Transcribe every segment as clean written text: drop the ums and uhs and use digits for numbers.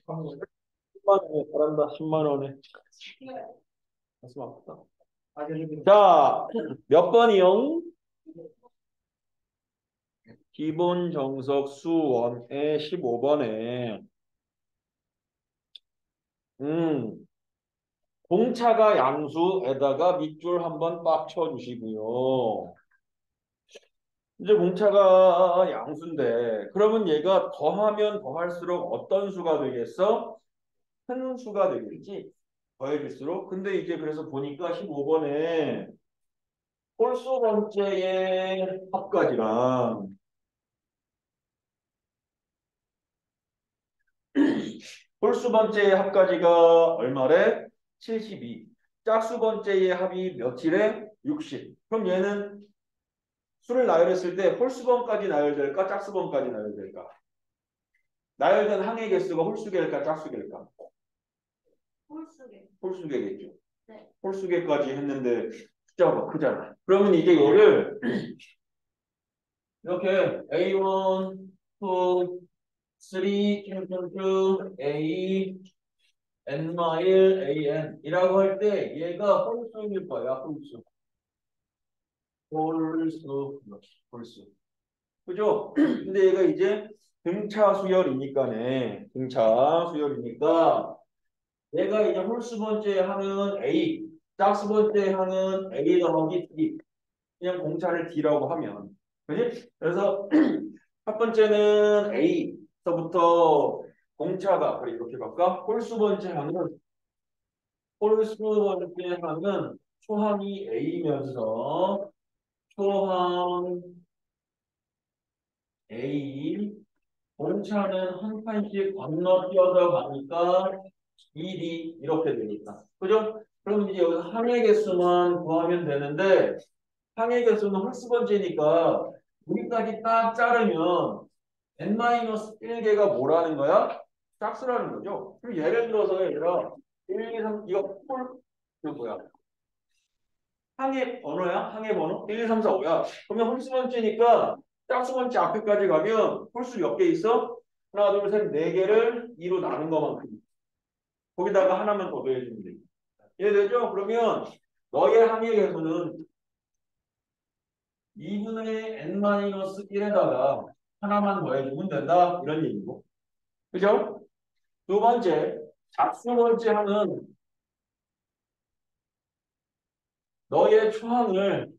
10만 원에 잘한다. 10만 원에. 가슴 아프다. 자, 몇 번이요? 기본 정석 수원의 15번에 공차가 양수에다가 밑줄 한번 빡 쳐주시고요. 이제 공차가 양수인데 그러면 얘가 더하면 더할수록 어떤 수가 되겠어? 큰 수가 되겠지. 더해질수록. 근데 이제 그래서 보니까 15번에 홀수 번째의 합까지랑 홀수 번째의 합까지가 얼마래? 72. 짝수 번째의 합이 며칠에? 60. 그럼 얘는 수를 나열했을 때 홀수번까지 나열될까? 짝수번까지 나열될까? 나열된 항의 개수가 홀수개일까? 짝수개일까? 홀수계. 홀수개겠죠. 네. 홀수개까지 했는데 숫자가 크잖아. 그러면 이제 얘를 이렇게 A1, 2, 3, A, N-1, AN 이라고 할 때 얘가 홀수일 거야. 홀수. 홀수. 그죠? 근데 얘가 이제 등차 수열이니까네. 등차 수열이니까 얘가 이제 홀수 번째 항은 A, 짝수 번째 항은 A 더하기 D. 그냥 공차를 D라고 하면. 그지? 그래서 첫 번째는 A서부터 공차가 그래 이렇게 갈까? 홀수 번째 항은 초항이 A면서 초항 A 공차는 한 칸씩 건너뛰어서 가니까 2D 이렇게 되니까. 그죠? 그럼 이제 여기서 항의 개수만 구하면 되는데 항의 개수는 홀수 번째니까 여기까지 딱 자르면 n-1개가 뭐라는 거야? 짝수라는 거죠. 그럼 예를 들어서 얘들아 1, 2, 3 이거 이거 뭐야? 항의 번호야? 항의 번호? 1, 2, 3, 4, 5야. 그러면 홀수 번째니까 짝수 번째 앞에까지 가면 홀수 몇 개 있어? 하나, 둘, 셋, 네 개를 2로 나눈 것만큼. 거기다가 하나만 더 더해주면 돼. 이해되죠? 그러면 너의 항의 개수는 2분의 n-1에다가 하나만 더해주면 된다. 이런 얘기고. 그죠? 두 번째, 짝수 번째 항은 너의 초항을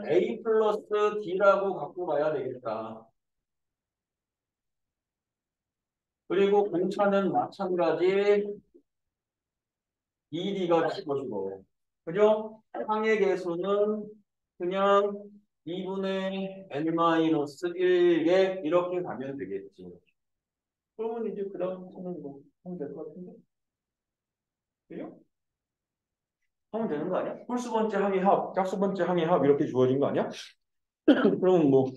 A 플러스 D라고 갖고 가야 되겠다. 그리고 공차는 마찬가지 2D가 될 것이고. 그죠? 항의 개수는 그냥 2분의 n-1개 이렇게 가면 되겠지. 그러면 이제 그 다음 하는 거 하면 될 것 같은데? 그죠? 하면 되는 거 아니야? 홀수 번째 항의 합, 짝수 번째 항의 합 이렇게 주어진 거 아니야? 그럼 뭐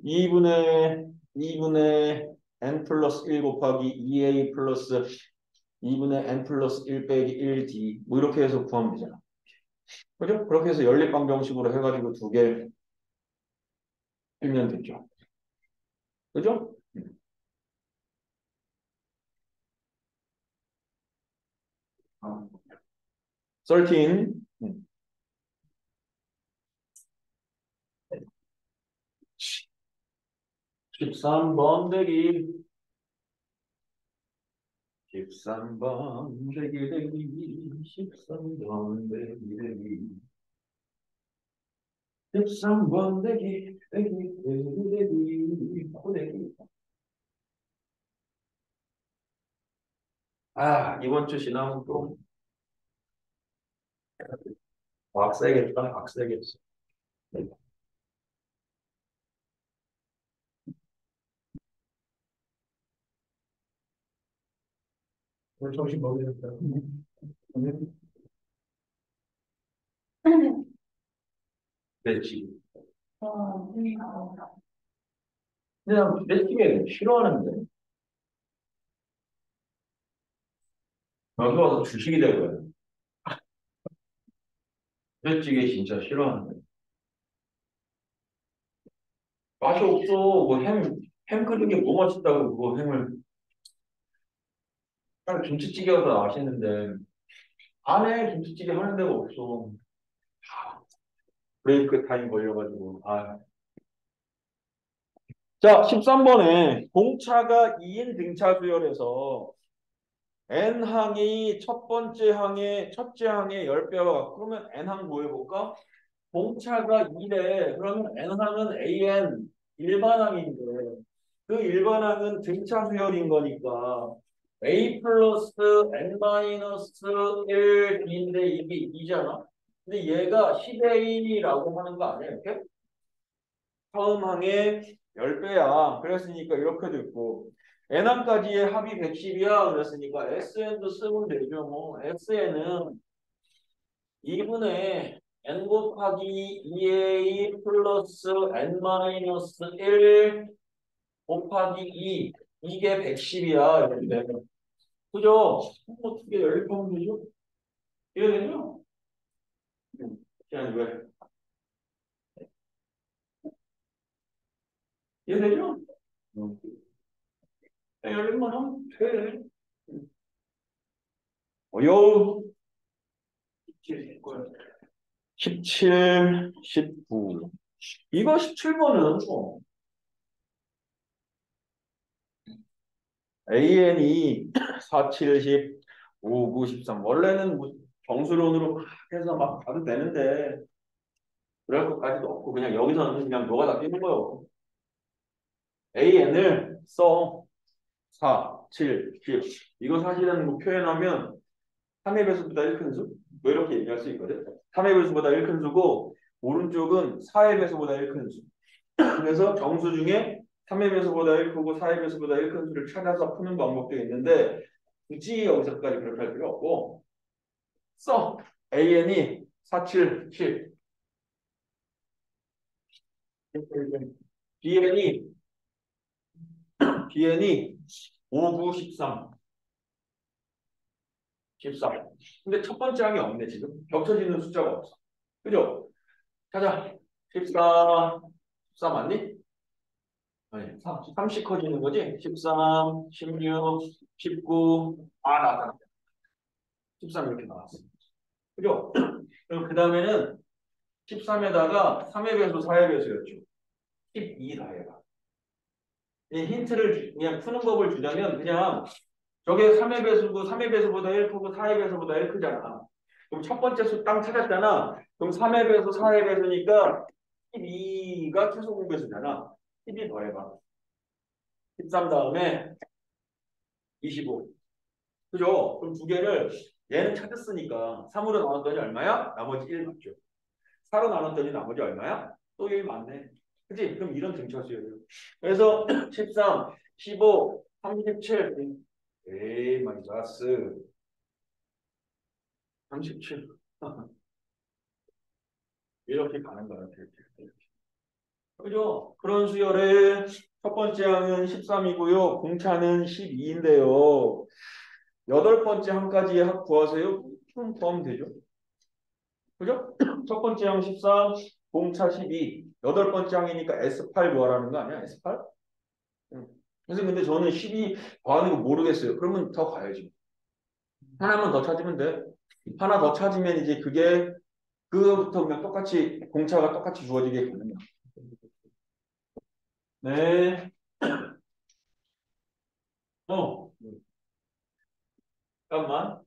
2분의 n 플러스 1 곱하기 2a 플러스 2분의 n 플러스 1 빼기 1d 뭐 이렇게 해서 구하면 되잖아. 그죠? 그렇게 해서 연립방정식으로 해가지고 두 개 풀면 되죠. 그죠? 13 13번 대기 13번 대기 13번 대기 13번 대기 코대기 아 이번 주 지나면 또 빡세겠다 빡세겠어. 오늘 점심 먹으셨다. 맷집. 그냥 맷집에 싫어하는데 여기 와서 주식이 되고요. 맷집에 진짜 싫어하는데 맛이 없어. 뭐 햄 햄 끓는 게 뭐 맛있다고 그거 햄을. 아니, 김치찌개가 더 맛있는데 안에 김치찌개 하는 데가 없어. 브레이크 타임 걸려가지고. 아. 자, 13번에 공차가 2인 등차 수열에서 n항이 첫 번째 항의 첫째 항의 10배와 같고 그러면 n항 뭐 해볼까? 공차가 2래. 그러면 n항은 an 일반항인데 그 일반항은 등차 수열인 거니까 a 플러스 n 마이너스 1 b인데 이게 2잖아. 근데 얘가 10a라고 하는 거 아니야 이렇게? 처음 항의 10배야. 그랬으니까 이렇게 됐고 n항까지의 합이 110이야. 그랬으니까 sn도 쓰면 되죠. 뭐 sn은 2분의 n 곱하기 2a 플러스 n 마이너스 1 곱하기 2 이게 110이야. 이렇게. 그죠? 어떻게 연립하면 되죠? 이해되죠? 그냥 왜? 이해되죠? 응. 그냥 연립만 하면 돼. 어려워. 17, 19. 이거 17번은 AN이 4, 7, 10, 5, 9, 13. 원래는 뭐 정수론으로 막 해서 막 가도 되는데 그럴 것까지도 없고 그냥 여기서는 그냥 너가 다 끼는 거예요. AN을 써. 4, 7, 10. 이거 사실은 뭐 표현하면 3의 배수보다 1큰 수? 뭐 이렇게 얘기할 수 있거든. 3의 배수보다 1큰 수고 오른쪽은 4의 배수보다 1큰 수. 그래서 정수 중에 3의 배수보다 1 크고 4의 배수보다 1 큰 수를 찾아서 푸는 방법도 있는데 굳이 여기서까지 그렇게 할 필요 없고 써. AN이 4, 7, 10. BN이 5, 9, 13. 14. 근데 첫 번째 항이 없네 지금. 겹쳐지는 숫자가 없어. 그죠? 찾아. 14. 14 맞니? 아니, 30 커지는 거지? 13, 16, 19. 아, 나왔다. 13 이렇게 나왔어. 그죠? 그럼 그 다음에는 13에다가 3의 배수, 4의 배수였죠. 12 더해봐. 이 힌트를 그냥 푸는 법을 주자면 그냥 저게 3의 배수고 3의 배수보다 1 크고 4의 배수보다 1 크잖아. 그럼 첫 번째 수 땅 찾았잖아. 그럼 3의 배수, 4의 배수니까 12가 최소 공배수잖아. 12 더해봐. 13 다음에 25. 그죠? 그럼 두 개를 얘는 찾았으니까 3으로 나눴더니 얼마야? 나머지 1 맞죠? 4로 나눴더니 나머지 얼마야? 또 1 맞네. 그치? 그럼 이런 등차수예요. 그래서 13, 15, 37. 에이, 마이너스 37. 이렇게 가는 거야. 이렇게. 그죠? 그런 수열의 첫 번째 항은 13이고요. 공차는 12인데요. 여덟 번째 항까지의 합 구하세요. 좀 구하면 되죠. 그죠? 첫 번째 항 13, 공차 12. 여덟 번째 항이니까 S8 구하라는 거 아니야? S8? 응. 그래서 근데 저는 12 구하는 거 모르겠어요. 그러면 더 가야지. 하나만 더 찾으면 돼. 하나 더 찾으면 이제 그게 그거부터 그냥 똑같이 공차가 똑같이 주어지게 되는 거야. 네. 어. 잠깐만.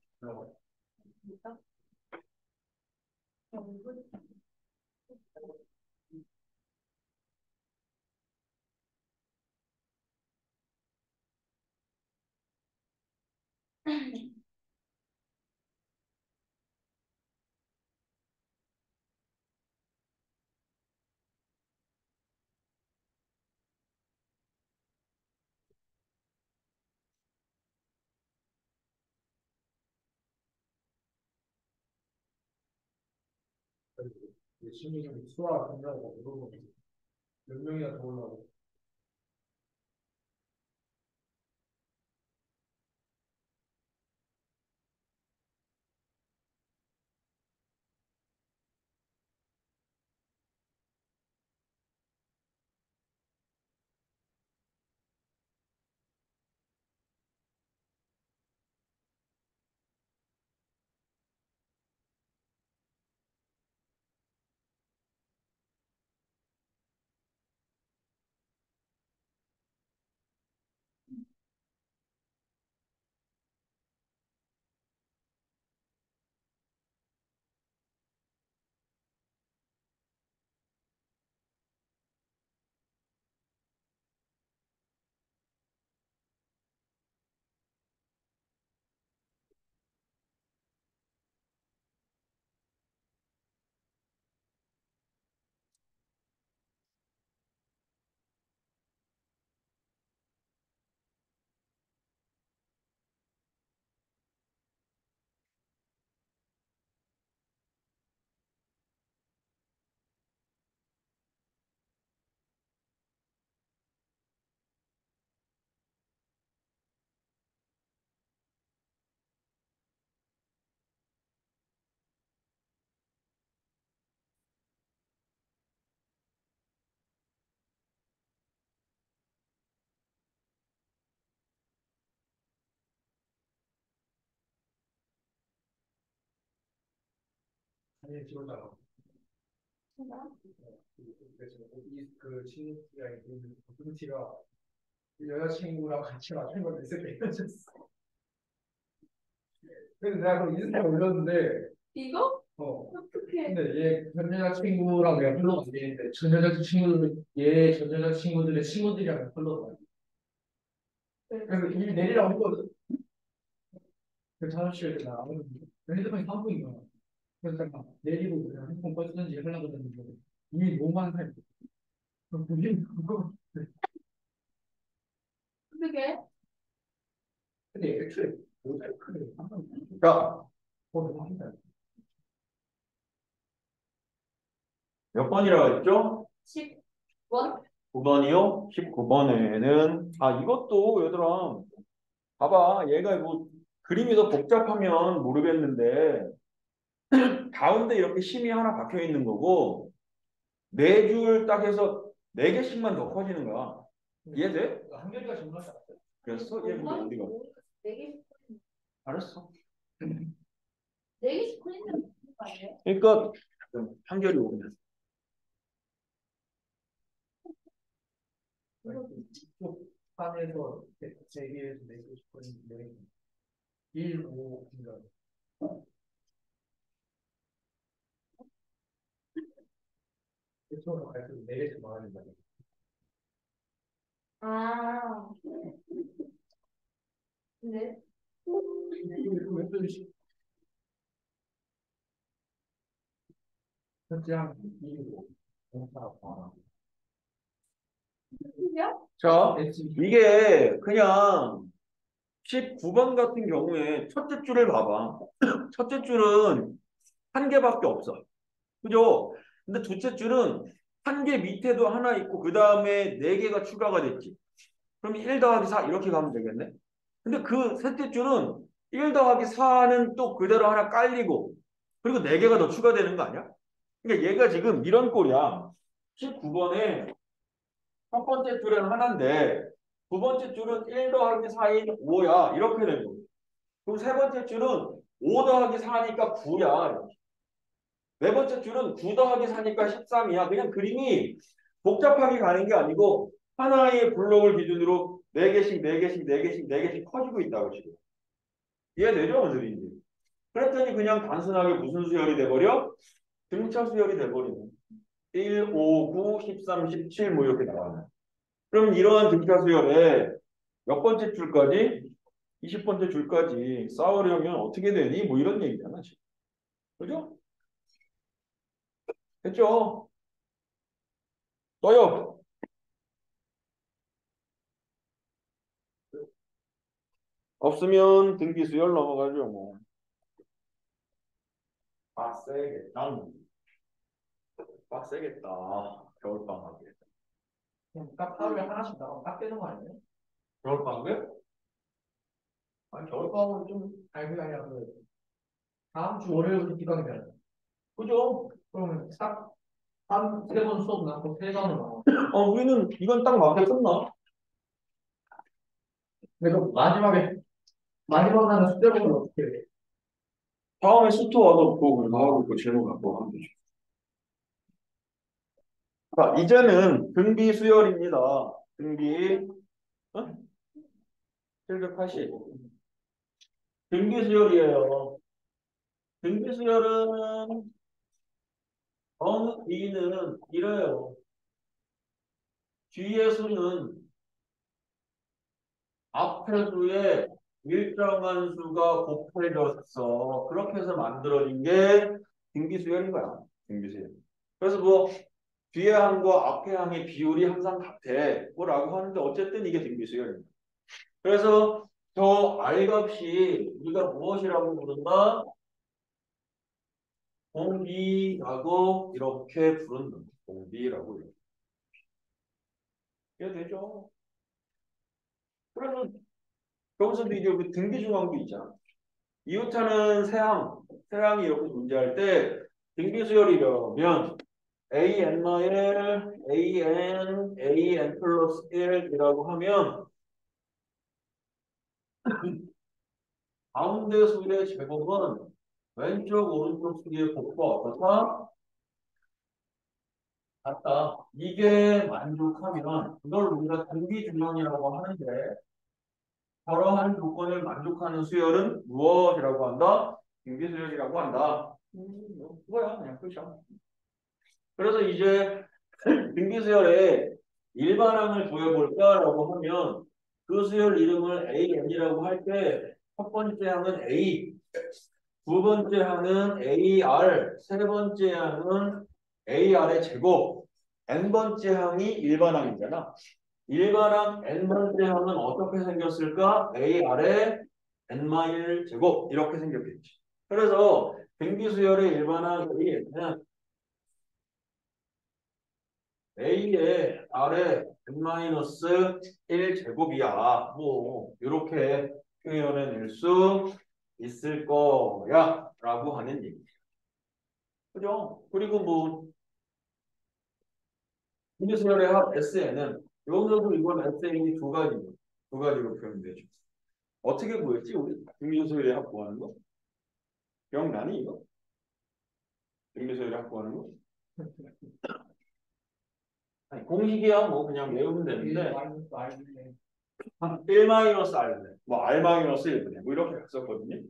열심히 좀 수학 한다고 물어보고 몇 명이나 더 올라오고 아니 지원자가 진짜? 그래서 이그 친구가 있는 눈치가 여자친구랑 같이 맞춘 걸 있을 때 헤어졌어. 그래서 내가 그 인스타에 올렸는데 이거? 어 어떡해. 근데 얘 전 여자친구랑 내가 플로가 안 되는데 전 여자친구들 얘전 여자친구들의 친구들이랑 플로가 안 돼. 그래서 일 내리라고 했거든. 그 자취할 때나 아무래도 핸드폰이 한국인 거야. 그래서 잠깐 내리고 그냥 핸드폰 꺼지든지 하려고 했는데 이미 너무 많은 사람이 그게 그거 어떡해? 근데 애초에 모자이크 크게 한번 자, 보는 한다. 몇 번이라고 했죠? 10원? 9번이요? 19번에는 이것도 얘들아 봐봐. 얘가 뭐 그림이 더 복잡하면 모르겠는데 가운데 이렇게 심이 하나 박혀 있는 거고 네 줄 딱 해서 네 개씩만 더 커지는 거야. 이해돼? 한결이가 질문할 줄 알았어요. 그랬어? 얘 근데 어디가? 4개씩, 알았어. 4개씩 커진다는 거 아니에요? 그러니까 한결이 오면 이쪽 판에서 세 개에서 내고 싶었는데 1, 5 인가 그쪽으로 갈수록 네 개씩 많아진다. 아, 근데 왜 또 현장 1, 5 공사 봐. 진짜? 자, 이게 그냥 19번 같은 경우에 첫째 줄을 봐봐. 첫째 줄은 한 개밖에 없어. 그죠? 근데 둘째 줄은 한 개 밑에도 하나 있고 그 다음에 네 개가 추가가 됐지. 그럼 1 더하기 4 이렇게 가면 되겠네. 근데 그 셋째 줄은 1 더하기 4는 또 그대로 하나 깔리고 그리고 네 개가 더 추가되는 거 아니야? 그러니까 얘가 지금 이런 꼴이야. 19번에 첫 번째 줄은 하나인데 두 번째 줄은 1 더하기 4인 5야. 이렇게 되는 거야. 그럼 세 번째 줄은 5 더하기 4니까 9야. 네 번째 줄은 9 더하기 4니까 13이야. 그냥 그림이 복잡하게 가는 게 아니고 하나의 블록을 기준으로 4개씩, 4개씩, 4개씩, 4개씩 커지고 있다고 지금. 이해되죠? 무슨 말인지. 그랬더니 그냥 단순하게 무슨 수열이 돼버려? 등차 수열이 돼버리네. 1, 5, 9, 13, 17 뭐 이렇게 나와요. 그럼 이러한 등차 수열에 몇 번째 줄까지? 20번째 줄까지 쌓으려면 어떻게 되니? 뭐 이런 얘기잖아, 지금. 그죠? 됐죠? 떠요. 없으면 등비수열 넘어가죠, 뭐. 빡세겠다. 빡세겠다. 겨울방학에. 그냥 딱 하루에 하나씩 나가면 딱 되는 거 아니에요? 겨울방학에? 아니 겨울방학은 좀 알고 아니라 그 다음 주 월요일부터 기강이잖아요. 그죠? 그러면 딱한세번 수업 나고 세 번을 나와. 우리는 이건 딱 맞게 끝나. 그래서 마지막 날은 숙제본을 어떻게 해? 다음에 수토 와서 그거 하고 있고 제목 갖고 하면 되죠. 자, 이제는 등비수열입니다. 등비, 어? 780. 등비수열이에요. 등비수열은 정의는 이래요. 뒤에 수는 앞에 수에 일정한 수가 곱해졌어. 그렇게 해서 만들어진 게 등비수열인 거야. 등비수열. 그래서 뭐 뒤에 항과 앞에 항의 비율이 항상 같아. 뭐라고 하는데 어쨌든 이게 등비수열입니다. 그래서 저 R값이 우리가 무엇이라고 부른다? 공비라고 이렇게 부른다. 공비라고 이렇게. 이해되죠? 그러면 여기서도 이제 그 등비중앙도 있잖아. 이웃하는 세항이 이렇게 존재할 때 등비수열이려면 an 플러스 1이라고 하면 가운데 수의 제곱은 왼쪽 오른쪽 수의 곱과 어떻다? 같다. 이게 만족하면 이걸 우리가 등비준항이라고 하는데 그러한 조건을 만족하는 수열은 무엇이라고 한다? 등비수열이라고 한다. 그거야 그냥 끝이야. 그래서 이제 등비수열에 일반항을 구해볼까라고 하면 그 수열 이름을 AN이라고 할 때 첫 번째 항은 A, 두 번째 항은 AR, 세 번째 항은 AR의 제곱, n번째 항이 일반항이잖아. 일반항 n번째 항은 어떻게 생겼을까? AR의 n-1 제곱 이렇게 생겼겠지. 그래서 등비수열의 일반항이 그냥 A의 R의 n-1 제곱이야. 뭐 이렇게 표현해낼 수 있을 거야 라고 하는 얘기. 그죠? 그리고 뭐 등비수열의 합 SN은 여기서도 이건 SN이 두 가지로 표현되죠. 어떻게 구했지 우리? 등비수열의 합 구하는 거? 기억나니 이거? 등비수열의 합 구하는 거? 아니, 공식이야 뭐 그냥 외우면 되는데 1-R분의 뭐 R-1분의 뭐 이렇게 했었거든요.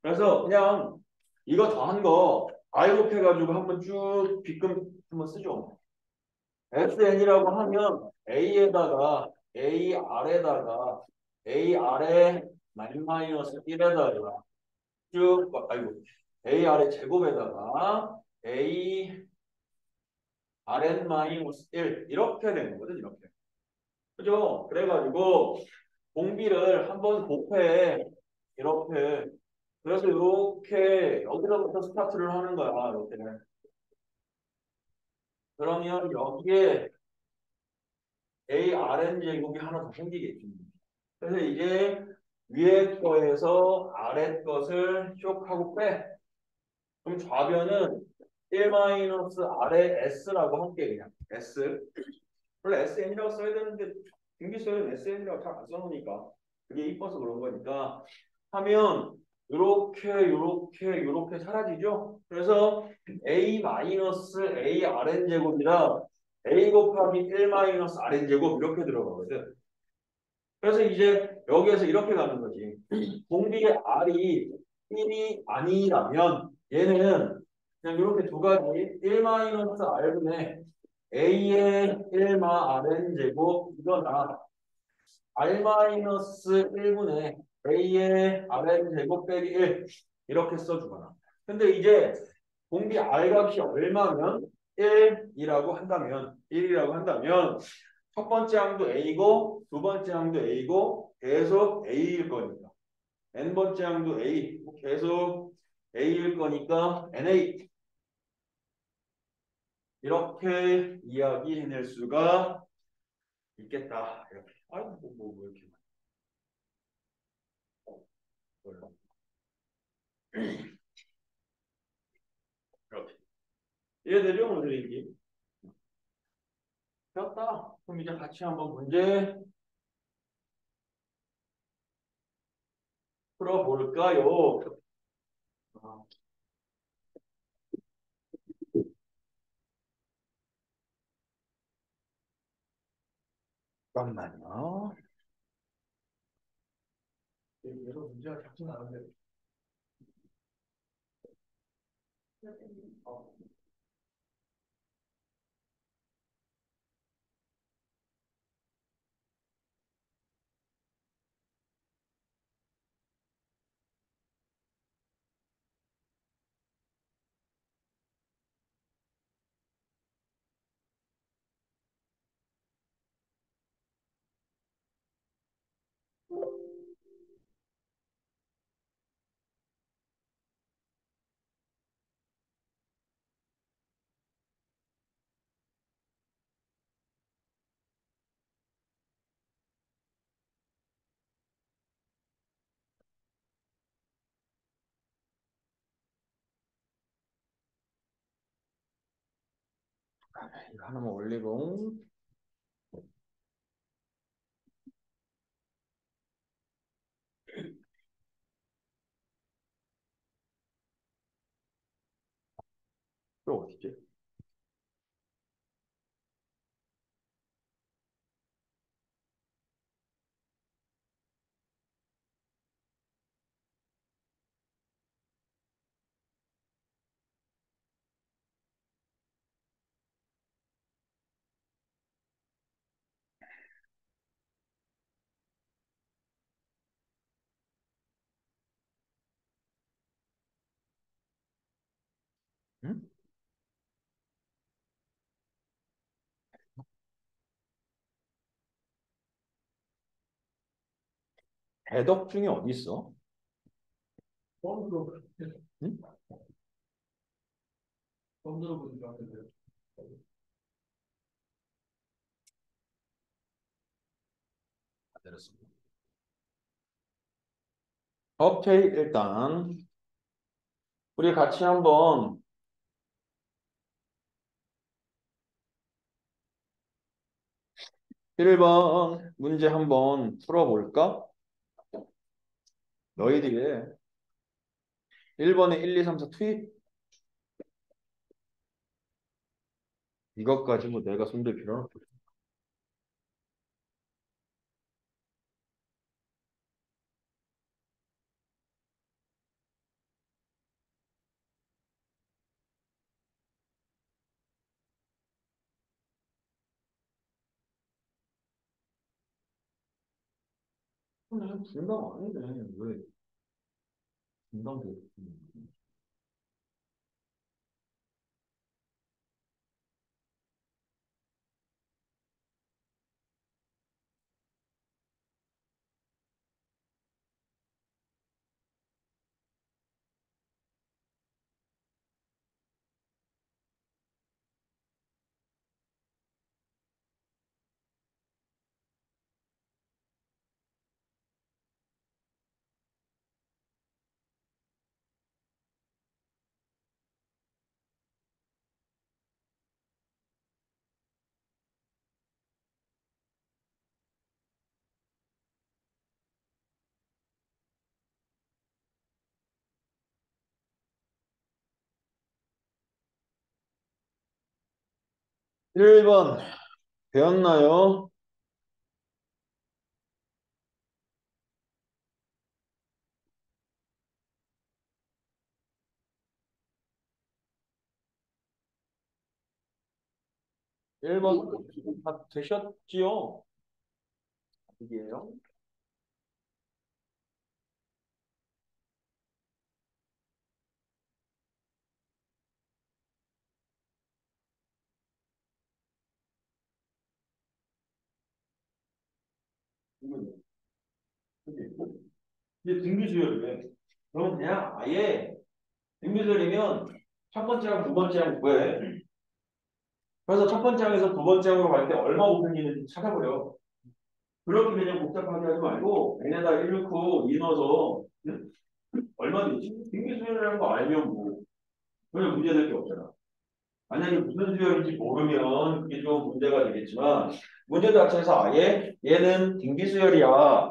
그래서 그냥 이거 더한 거 R 곱해가지고 한번 쭉 빗금 한번 쓰죠. SN이라고 하면 A에다가 AR에다가 AR의 -1에다가 쭉 아이고 AR의 제곱에다가 A Rn-1 이렇게 되는 거거든 이렇게. 그죠? 그래가지고 공비를 한번 곱해 이렇게 그래서 이렇게 여기서부터 스타트를 하는 거야 이렇게. 그러면 여기에 ARN 제곱이 하나 더 생기겠지. 그래서 이제 위에 거에서 아래 것을 쭉 하고 빼. 그럼 좌변은 1-아래 S라고 할게 그냥 S. 원래 SN이라고 써야 되는데 등기소에는 SN이라고 잘 안 써놓으니까 그게 이뻐서 그런 거니까 하면 요렇게 사라지죠. 그래서 A-ARN 제곱이라 A 곱하기 1-RN 제곱 이렇게 들어가거든. 그래서 이제 여기에서 이렇게 가는 거지. 공비의 R이 1이 아니라면 얘는 그냥 이렇게 두 가지 1-R분의 A의 1-RN 제곱 이거나 R-1분의 A의 Rn 제곱 빼기 1 이렇게 써주거나. 근데 이제 공비 R 값이 얼마면 1이라고 한다면 첫 번째 항도 A고 두 번째 항도 A고 계속 A일 거니까 n번째 항도 A 계속 A일 거니까 NA 이렇게 이야기해낼 수가 있겠다. 이렇게. 아이고 뭐 이렇게 많이. 이렇게. 이해되죠? 오늘 얘기. 되었다. 그럼 이제 같이 한번 문제 풀어볼까요? 아, 잠깐만요. 여러 문제가 자꾸 나오는데 이거 하나만 올리고. 어디지? 응? 대덕 중에 어디 있어? 처음 들어보는 응? 처음 들어보는 것 같은데요. 알았습니다. 오케이, 일단 우리 같이 한번 1번 문제 한번 풀어볼까? 너희들이 1번에 1, 2, 3, 4 투입? 이것까지 뭐 내가 손댈 필요는 없어. 분당 아니네. 왜? 분당도. 1번 배웠나요? 1번 다 되셨지요? 이게요? 이게 등비수열이래. 그럼 그냥 아예 등비수열이면 첫 번째랑 두 번째랑 구해. 그래서 첫 번째 항에서 두 번째 항으로 갈 때 얼마 곱해지는지 찾아버려. 그렇게 그냥 복잡하게 하지 말고 얘네다 1 넣고 2 넣어서 응? 얼마 되지? 등비수열이라는 거 알면 뭐 전혀 문제될 게 없잖아. 만약에 무슨 수열인지 모르면 그게 좀 문제가 되겠지만 문제 자체에서 아예 얘는 등비수열이야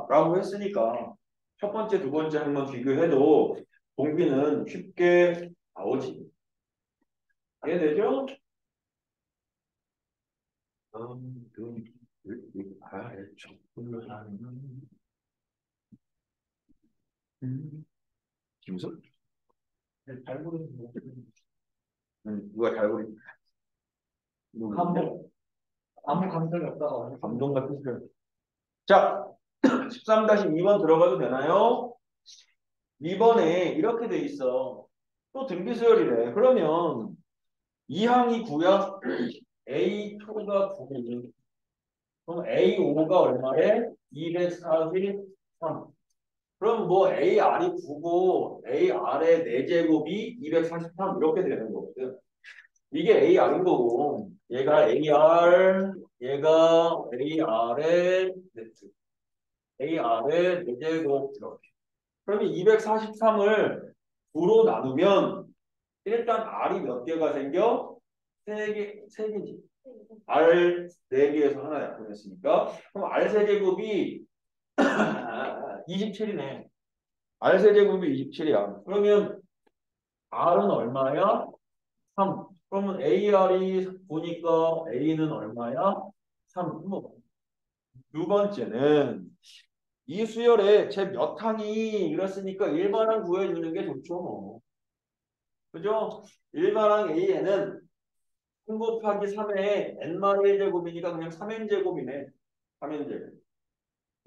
라고 했으니까 첫 번째, 두 번째 항만 비교해도 공비는 쉽게 나오지. 이해되죠? 아래 척불 하는 김수? 잘 모르는 거. 누가 잘 그린 감동. 아무 감정이 없다가 감동 같은 소리. 자, 13-2번 들어가도 되나요? 2번에 이렇게 돼 있어. 또 등비수열이래. 그러면 2항이 9야? A2가 9이지. 그럼 A5가 얼마래? 243. 그럼 뭐 AR이 9고 AR의 4제곱이 243 이렇게 되는 거거든. 이게 AR인 거고 얘가 AR, 얘가 AR의 AR의 4제곱 이렇게. 그러면 243을 9로 나누면 일단 R이 몇 개가 생겨? 3개, 3개지. R 4개에서 하나 약분했으니까. 그럼 R 세제곱이 27이네. R 세제곱이 27이야. 그러면 R은 얼마야? 3. 그러면 AR이 9니까 A는 얼마야? 3. 두 번째는 이 수열에 제 몇 항이 이랬으니까 일반항 구해주는 게 좋죠. 뭐. 그죠? 일반항 A에는 3 곱하기 3의 n마의 1제곱이니까 그냥 3n제곱이네. 3n제곱.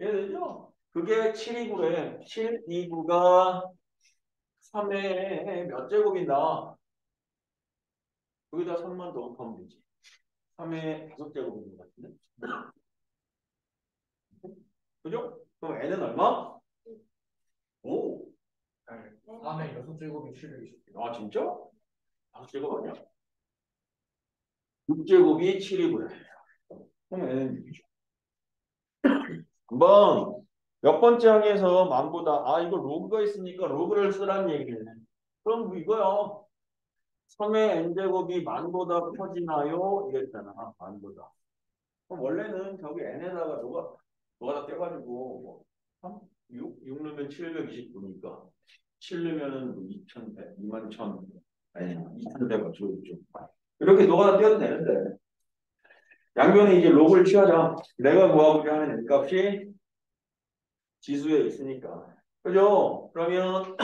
이해되죠? 그게 729래. 729가 3의 몇 제곱이다. 거기다 3만 더 곱하면 되지. 3의 5제곱인 것 같은데. 그죠? 그럼 n은 얼마? 5. 다음에 6제곱이 720. 아 진짜? 5제곱 아니야? 6제곱이 7이고요. 그럼 n은 6이죠. 한번 몇 번째 항에서 만보다 이거 로그가 있으니까 로그를 쓰라는 얘기네. 그럼 뭐 이거야. 3의 n제곱이 만보다 커지나요? 이랬잖아. 만보다. 그럼 원래는 저기 n에다가 너가 다 떼가지고 뭐 3, 6 넣으면 729니까 7 넣으면은 뭐 2100, 21,000 아니 2100 어쩌고 이렇게 너가 다 떼어도 되는데 양변에 이제 로그를 취하자. 내가 구하고자 하는 n값이 지수에 있으니까. 그죠? 그러면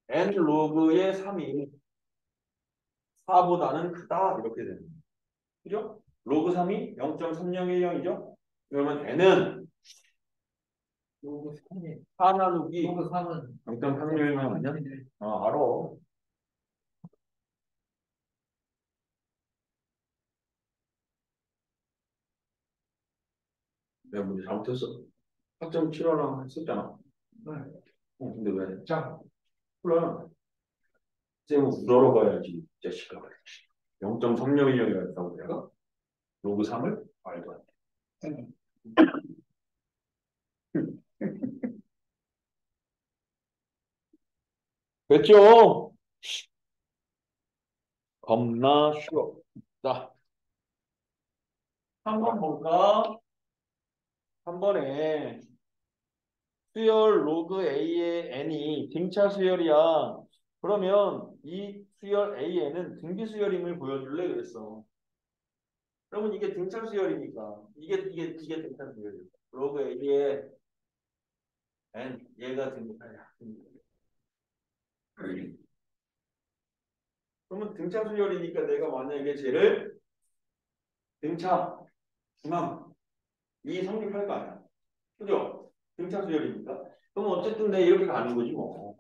n 로그의 3이 4보다는 크다 이렇게 되는 거예요. 그죠? 로그 3이 0.3010이죠? 그러면 n은 로그 3이 4 나누기 로그 3은 0.3010 아니야? 알아. 내가 문제 잘못했어. 4.75랑 했었잖아. 네. 근데 왜? 짱. 그래. 쌤은 물어봐야지, 이 자식아. 0.3010이었다고 내가? 로그 3을? 말도 안 돼. 됐죠? 겁나 쉬워. 자, 한번 볼까? 한 번에 수열 로그 A의 n이 등차 수열이야. 그러면 이 수열 A에는 등비 수열임을 보여줄래 그랬어. 그러면 이게 등차 수열이니까 이게 등차 수열이야. 로그 A의 n 얘가 등차야. 그러면 등차 수열이니까 내가 만약에 쟤를 등차 중함 이 성립할 거 아니야. 그죠? 등차 수열이니까. 그럼 어쨌든 내가 이렇게 가는 거지 뭐.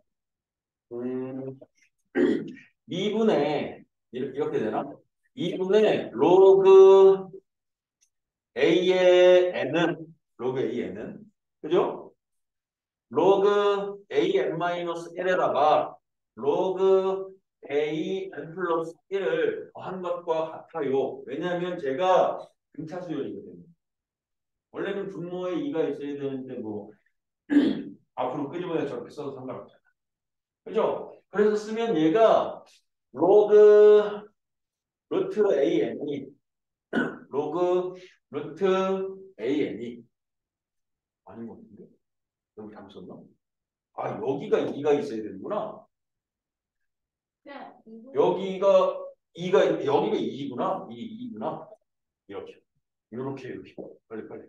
2분의 이렇게 되나? 2분의 로그 A의 n은 로그 A는 그죠? 로그 AN-1에다가 로그 AN 플러스 1을 더한 것과 같아요. 왜냐하면 제가 등차 수열이거든요. 원래는 분모에 2가 있어야 되는데 뭐 앞으로 끄집어내 저렇게 써도 상관없잖아. 그죠? 그래서 쓰면 얘가 로그 루트 AN이 로그 루트 AN이 아닌 것 같은데? 여기 잘못 썼나? 여기가 2가 있어야 되는구나. 그냥 이분 여기가 2구나. 2구나. 이렇게. 이렇게. 빨리.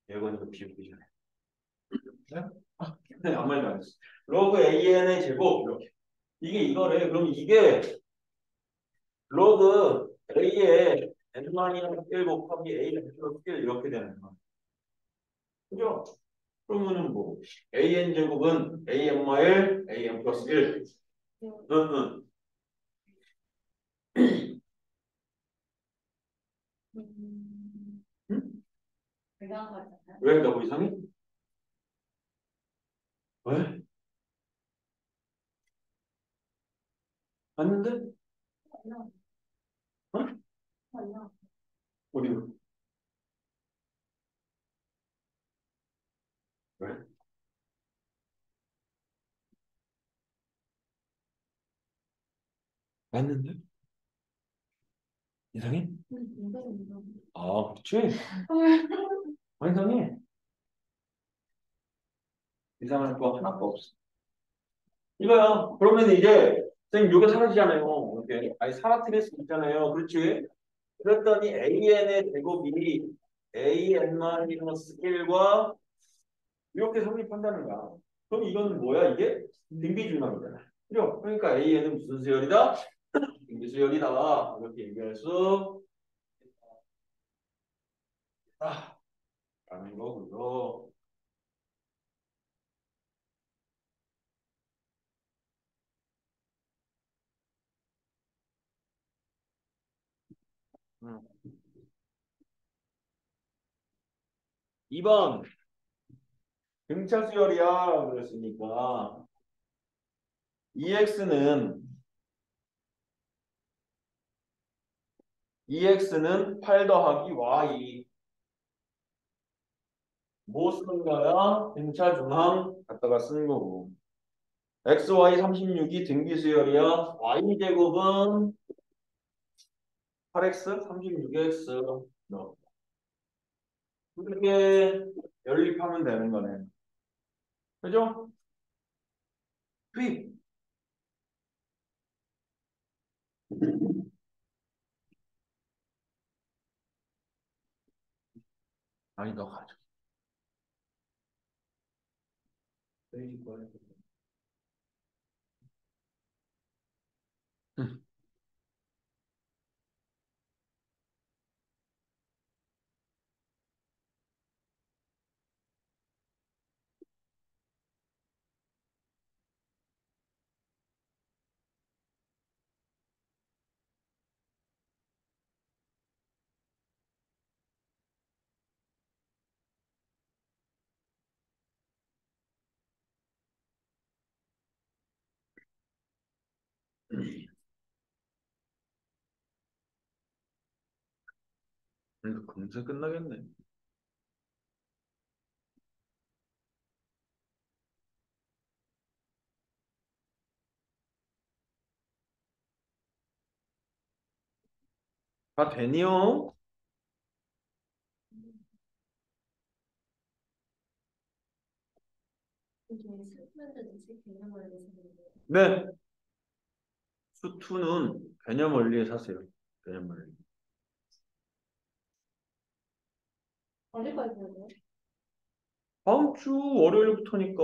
얘가 이거 비우기 전에. 네? 아무 말도 안 했어. 로그 AN의 제곱 이렇게. 이게 이거래. 그럼 이게 로그 A의 n-1 곱하기 A 플러스 1 이렇게 되는 거야. 그죠? 그러면은 뭐 AN 제곱은 AN-1 AN 플러스 1. 응. 응? 대단하잖아요. 왜? 나 뭐 이상해? 왜? 맞는데? 아니야. 어? 아니야. 어디로? 왜? 맞는데? 이상해? 그렇지. 이상해. 이상할 거 하나도 없어. 이거야. 그러면 이제 선생님 요게 사라지잖아요. 이렇게 아니 사라트릴 수 있잖아요. 그렇지? 그랬더니 AN의 제곱이 AN-1과 이렇게 성립한다는 거야. 그럼 이건 뭐야? 이게 등비중앙이잖아. 그죠? 그러니까 AN은 무슨 수열이다? 등비수열이다. 이렇게 얘기할 수 있다. 라는 거고요. 음. 2번 등차 수열이야 그랬으니까 EX는 8 더하기 Y 뭐 쓰는 거야? 등차 중앙 갖다가 쓰는 거고 XY 36이 등비 수열이야 Y제곱은 8X 36X 너 이렇게 연립하면 되는 거네 그죠? 투입 아니 너 가져 응. 그러니까 금세 끝나겠네 다 되니요? 이게 슬픈데 눈치 개념을 내세요. 네 수투는 개념 원리에 사세요 개념 원리 언제까지 해야 돼요? 다음 주 월요일부터니까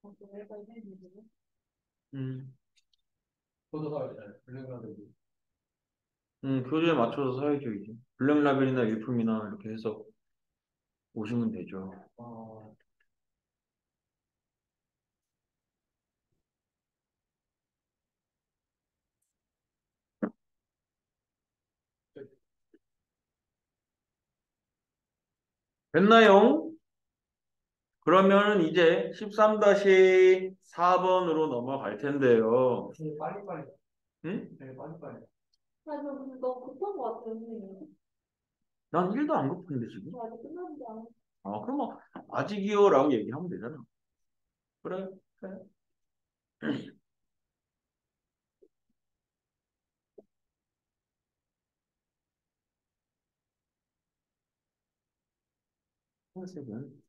언제까지 해야 되죠? 음, 저도 사야 되잖아요. 블랙라벨. 교재에 맞춰서 사야죠 이제 블랙라벨이나 일품이나 이렇게 해서 오시면 되죠 어, 됐나요? 그러면 이제 13-4번으로 넘어갈 텐데요. 되게 빨리빨리. 응? 되게 빨리빨리. 아, 저 너무 급한 것 같아요, 선생님. 난 1도 안 급한데 지금. 저 아직 끝나지 않았어요. 아, 그럼 뭐 아직이요라고 얘기하면 되잖아. 그래. 그래. 컨셉은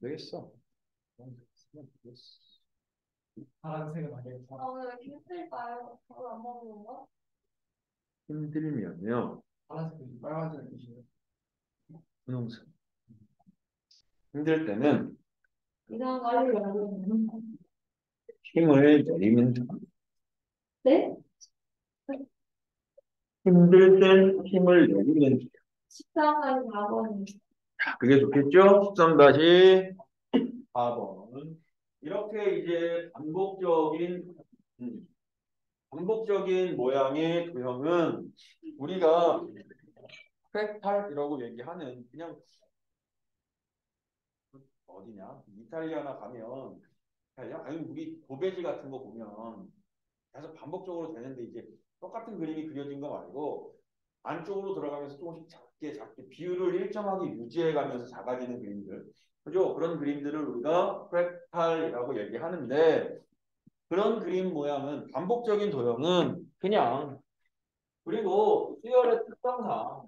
되겠어. 되겠어. 파란색은 아니에요. 아, 오늘 왜 이렇게 힘들까요? 밥을 안 먹는 건가? 힘들면요. 파란색이 빨간색을 드시네요. 분홍색. 힘들 때는 이상한 거 하려고. 힘을 내리면 돼. 네? 힘들 땐 힘을 내리면 돼. 14번, 4번. 그게 좋겠죠? 13-4번. 이렇게 이제 반복적인 모양의 도형은 우리가 프랙탈이라고 얘기하는 그냥 어디냐? 이탈리아나 가면 이탈리아? 아니 우리 도배지 같은 거 보면 계속 반복적으로 되는데 이제 똑같은 그림이 그려진 거 말고 안쪽으로 들어가면서 조금씩 작게 비율을 일정하게 유지해 가면서 작아지는 그림들. 그죠? 그런 그림들을 우리가 프랙탈이라고 얘기하는데 그런 그림 모양은 반복적인 도형은 그냥 그리고 수열의 특성상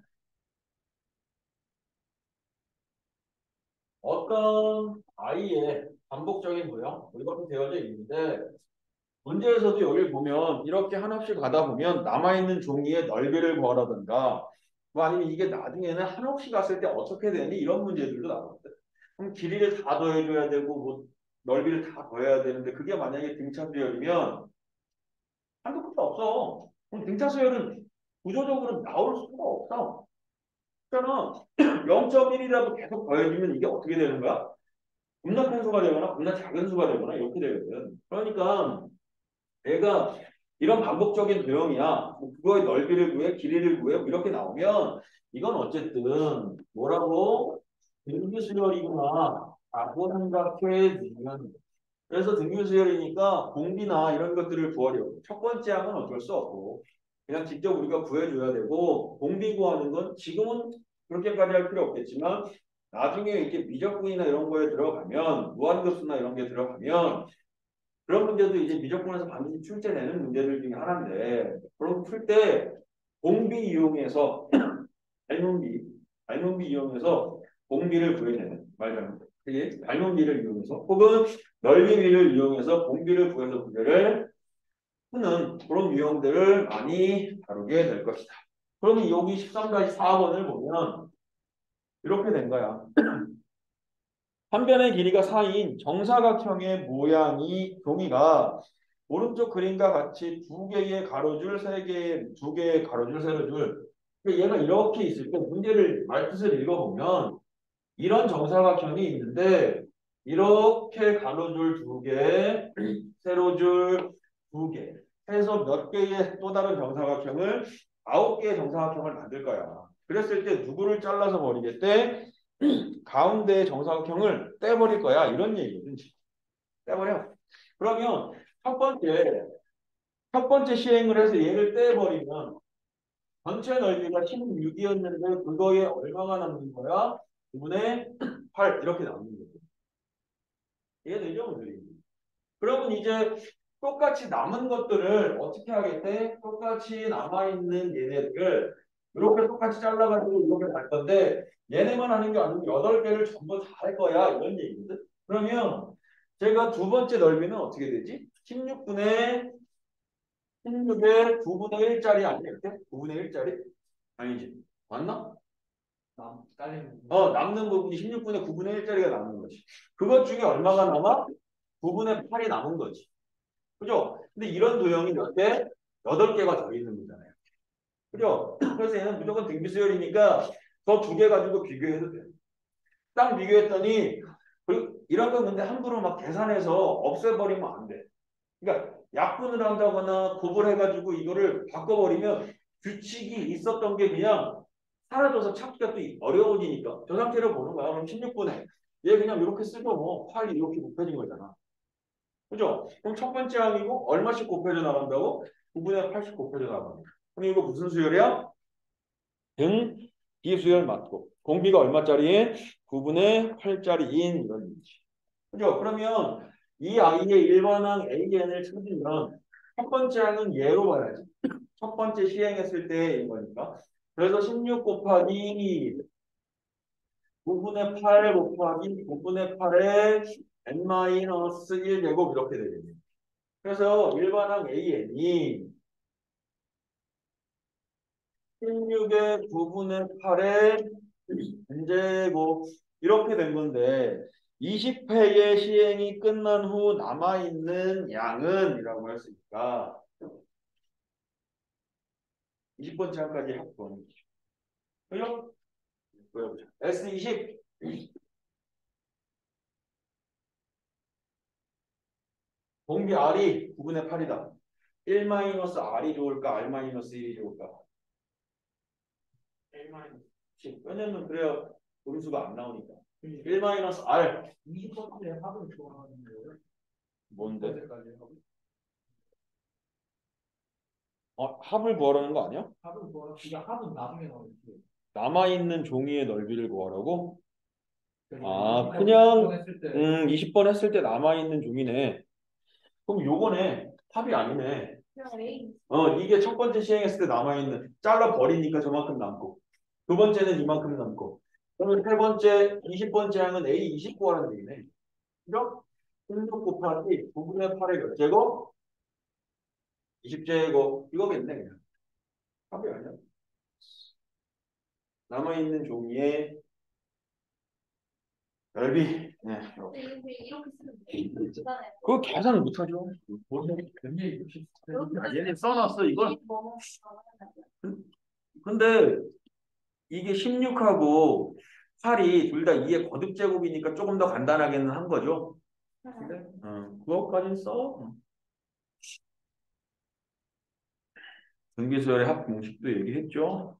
어떤 i의 반복적인 도형 이렇게 되어져 있는데 문제에서도 여기 보면 이렇게 한없이 가다 보면 남아있는 종이의 넓이를 구하라든가 뭐 아니면 이게 나중에는 한없이 갔을 때 어떻게 되니 이런 문제들도 나오거든. 그럼 길이를 다 더해줘야 되고 뭐 넓이를 다 더해야 되는데 그게 만약에 등차수열이면 한도 끝도 없어. 그럼 등차수열은 구조적으로 나올 수가 없어. 그러니까 0.1이라도 계속 더해주면 이게 어떻게 되는 거야? 겁나 큰 수가 되거나 겁나 작은 수가 되거나 이렇게 되거든. 그러니까 얘가 이런 반복적인 도형이야. 뭐 그거의 넓이를 구해, 길이를 구해, 뭐 이렇게 나오면 이건 어쨌든 뭐라고 등비수열이구나 라고 생각해 주면 그래서 등비수열이니까 공비나 이런 것들을 구하려고 첫 번째 항은 어쩔 수 없고 그냥 직접 우리가 구해줘야 되고 공비 구하는 건 지금은 그렇게까지 할 필요 없겠지만 나중에 이렇게 미적분이나 이런 거에 들어가면 무한급수나 이런 게 들어가면 그런 문제도 이제 미적분에서 반드시 출제되는 문제들 중에 하나인데 그럼 풀 때 공비 이용해서 닮은비 이용해서 공비를 구해내는 말하자면 그게 닮은비를 이용해서 혹은 넓이비를 이용해서 공비를 구해서 문제를 푸는 그런 유형들을 많이 다루게 될 것이다. 그러면 여기 13-4번을 보면 이렇게 된 거야. 한 변의 길이가 4인 정사각형의 모양이 종이가 오른쪽 그림과 같이 두 개의 가로줄, 두 개의 가로줄, 세로줄. 그러니까 얘가 이렇게 있을 때 문제를 말뜻을 읽어보면 이런 정사각형이 있는데 이렇게 가로줄 두 개, 세로줄 두 개. 해서 몇 개의 또 다른 정사각형을 9개의 정사각형을 만들 거야. 그랬을 때 누구를 잘라서 버리겠대? 가운데 정사각형을 떼버릴 거야. 이런 얘기거든. 떼버려. 그러면 첫 번째 시행을 해서 얘를 떼버리면 전체 넓이가 16이었는데 그거에 얼마가 남는 거야? 9분의 8 이렇게 남는 거죠. 이해되죠? 오늘? 그러면 이제 똑같이 남은 것들을 어떻게 하겠대? 똑같이 남아있는 얘네들을 이렇게 똑같이 잘라가지고 이렇게 갈 건데 얘네만 하는 게 아니고 8개를 전부 다 할 거야 이런 얘기거든. 그러면 제가 두 번째 넓이는 어떻게 되지? 16의 9분의 1짜리 아니야 이렇게? 9분의 1짜리? 아니지. 맞나? 딸리는 남는 부분이 16분의 9분의 1짜리가 남는 거지. 그것 중에 얼마가 남아? 9분의 8이 남은 거지. 그죠? 근데 이런 도형이 몇 개? 8개가 더 있는 거잖아요. 그죠? 그래서 얘는 무조건 등비수열이니까 더 두 개 가지고 비교해도 돼. 딱 비교했더니 이런 거 근데 함부로 막 계산해서 없애버리면 안 돼. 그러니까 약분을 한다거나 곱을해가지고 이거를 바꿔버리면 규칙이 있었던 게 그냥 사라져서 찾기가 또 어려워지니까 저 상태로 보는 거야. 그럼 16분에 얘 그냥 이렇게 쓰고 뭐 8이 이렇게 곱해진 거잖아. 그죠? 그럼 첫 번째 항이고 얼마씩 곱해져 나간다고? 9분의 80 곱해져 나간다. 그럼 이거 무슨 수열이야? 등 비수열 맞고 공비가 얼마짜리? 9분의 8짜리인 이런 얘기지. 그죠? 그러면 이 아이의 일반항 AN을 찾으면 첫 번째 항은 얘로 봐야지. 첫 번째 시행했을 때인 거니까. 그래서 16 곱하기 9분의 8 곱하기 9분의 8에 n-1 제곱 이렇게 되겠네요. 그래서 일반항 AN이 16의 9분의 8에 n제곱 이렇게 된 건데 20회의 시행이 끝난 후 남아있는 양은 이라고 할 수 있으니까 20번째 항까지 합본 그죠? 보여보자. S20 공비 R이 9분의 8이다. 1-R이 좋을까? R-1이 좋을까? 1-10. 왜냐면 그래야 음수가 안 나오니까. 1-R 20번째 합은 좋아하는 거예요. 뭔데? 언제까지 하고? 합을 구하라는 거 아니야? 합은 좋아. 이게 합은 나중에 나오지. 남아있는 종이의 넓이를 구하라고? 그냥 그냥 했을 때 20번 했을 때 남아있는 종이네. 그럼 요거네. 합이 아니네. 그냥 A. 이게 첫 번째 시행했을 때 남아있는 잘라 버리니까 저만큼 남고 두 번째는 이만큼 남고 그러면 세 번째 20번째 항은 A 29라는 얘기네. 그죠? 16 곱하기 9분의 8의 몇 제곱? 20제곱. 이거겠네, 그냥. 답이 아니야. 남아있는 종이의 넓이. 네. 근데 이렇게 쓰면 돼. 계산해. 그거 계산을 못하죠. 굉장히 이렇게 아, 얘네 써놨어, 이걸. 뭐 근데 이게 16하고 8이 둘 다 2의 거듭제곱이니까 조금 더 간단하게는 한 거죠. 근데 그것까진 써. 등비수열의 합 공식도 얘기했죠.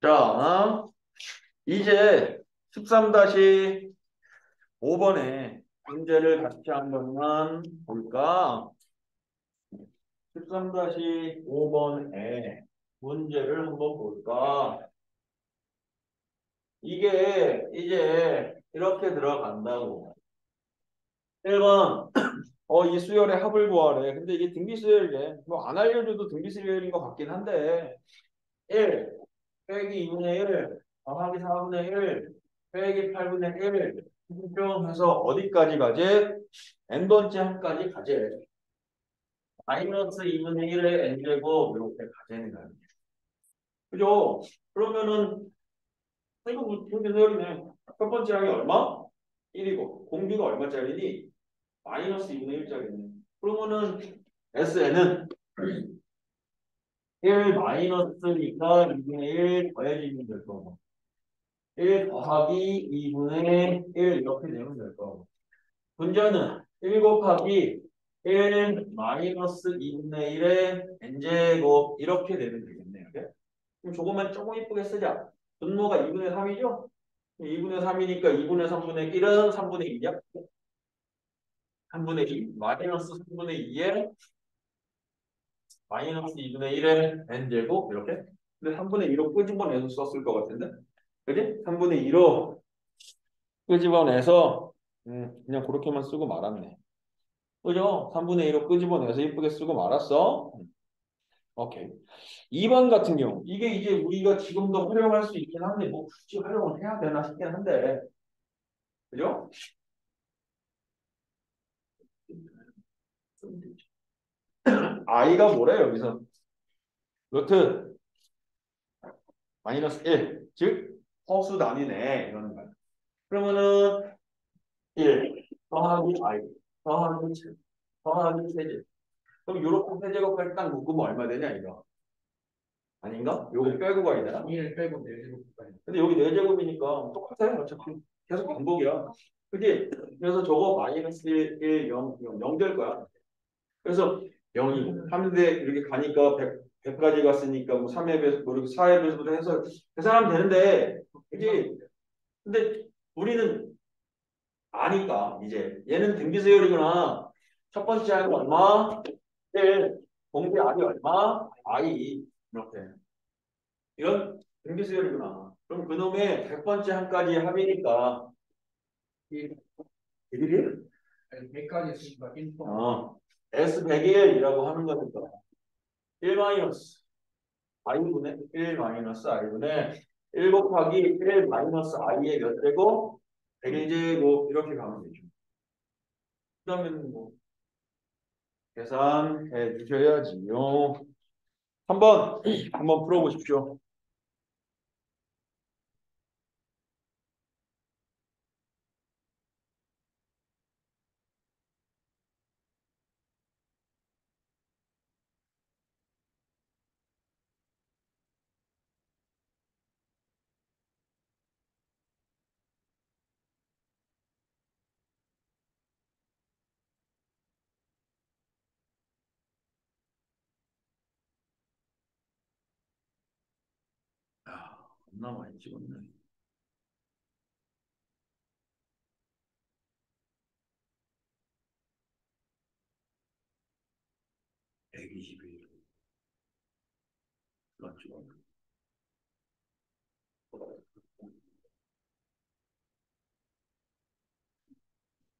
자, 이제 13-5번에 문제를 같이 한번만 볼까? 13-5번에 문제를 한번 볼까? 이게 이제 이렇게 들어간다고. 1번, 이 수열의 합을 구하래. 근데 이게 등비수열이래. 뭐 안 알려줘도 등비수열인 것 같긴 한데, 1 빼기 2분의 1 더하기 4분의 1 빼기 8분의 1 해서 어디까지 가지? n번째 합까지 가지. 마이너스 2분의 1의 n제곱 이렇게 가지는 거야. 그죠? 그러면은 이거 뭐 등비수열이네. 첫 번째 항이 얼마? 1이고 공비가 얼마짜리니? 마이너스 2분의 1짜리네. 그러면은 SN은 1 마이너스니까 2분의 1 더해지면 될 거고 1 더하기 2분의 1 이렇게 되면 될 거고 분자는 1 곱하기 1 마이너스 2분의 1의 n제곱 이렇게 되면 되겠네요. 그래? 그럼 조금만 조금 이쁘게 쓰자. 분모가 2분의 3이죠? 2분의 3이니까 2분의 3분의 1은 3분의 2냐? 3분의 2 마이너스 3분의 2에 마이너스 2분의 1의 n제곱 이렇게 근데 3분의 2로 끄집어내서 썼을 것 같은데 그지? 3분의 2로 끄집어내서 그냥 그렇게만 쓰고 말았네 그죠? 3분의 2로 끄집어내서 이쁘게 쓰고 말았어 오케이 2번 같은 경우 이게 이제 우리가 지금도 활용할 수 있긴 한데 뭐 굳이 활용을 해야 되나 싶긴 한데 그죠? i가 뭐래 여기서 루트 마이너스 1 즉 허수 단위네 이러는 거야 그러면은 1 더하기 i 더하기 7 더하기 세제 그럼 요렇게 세제곱까지 딱 묶으면 얼마 되냐 이거 아닌가? 요거 빼고 가야 되나? 2를 빼고 4제곱까지. 근데 여기 4제곱이니까 똑같아요 어차피 계속 반복이야 그지? 그래서 저거 마이너스 1, 0, 0 될 거야 그래서 0이고 3대 이렇게 가니까 100까지 갔으니까 뭐 3의 배수 뭐 이렇게 4의 배수부터 해서 계산하면 되는데 그지? 근데 우리는 아니까 이제 얘는 등비수열이구나 첫 번째 항이 얼마? 1 공비 R이 얼마? I 이렇게 이런 등비수열이구나 그럼 그놈의 100번째 항까지 합이니까 이 100일이? 100까지 있으니까 1번. S100일이라고 하는 거니까 1 마이너스 I분의 1 마이너스 I분의 1 곱하기 1 마이너스 I의 몇 제곱? 100일제곱 이렇게 가면 되죠 그 다음에는 뭐 계산해 주셔야지요. 한번 풀어보십시오. 겁나 많이 찍었네. 121. 맞죠?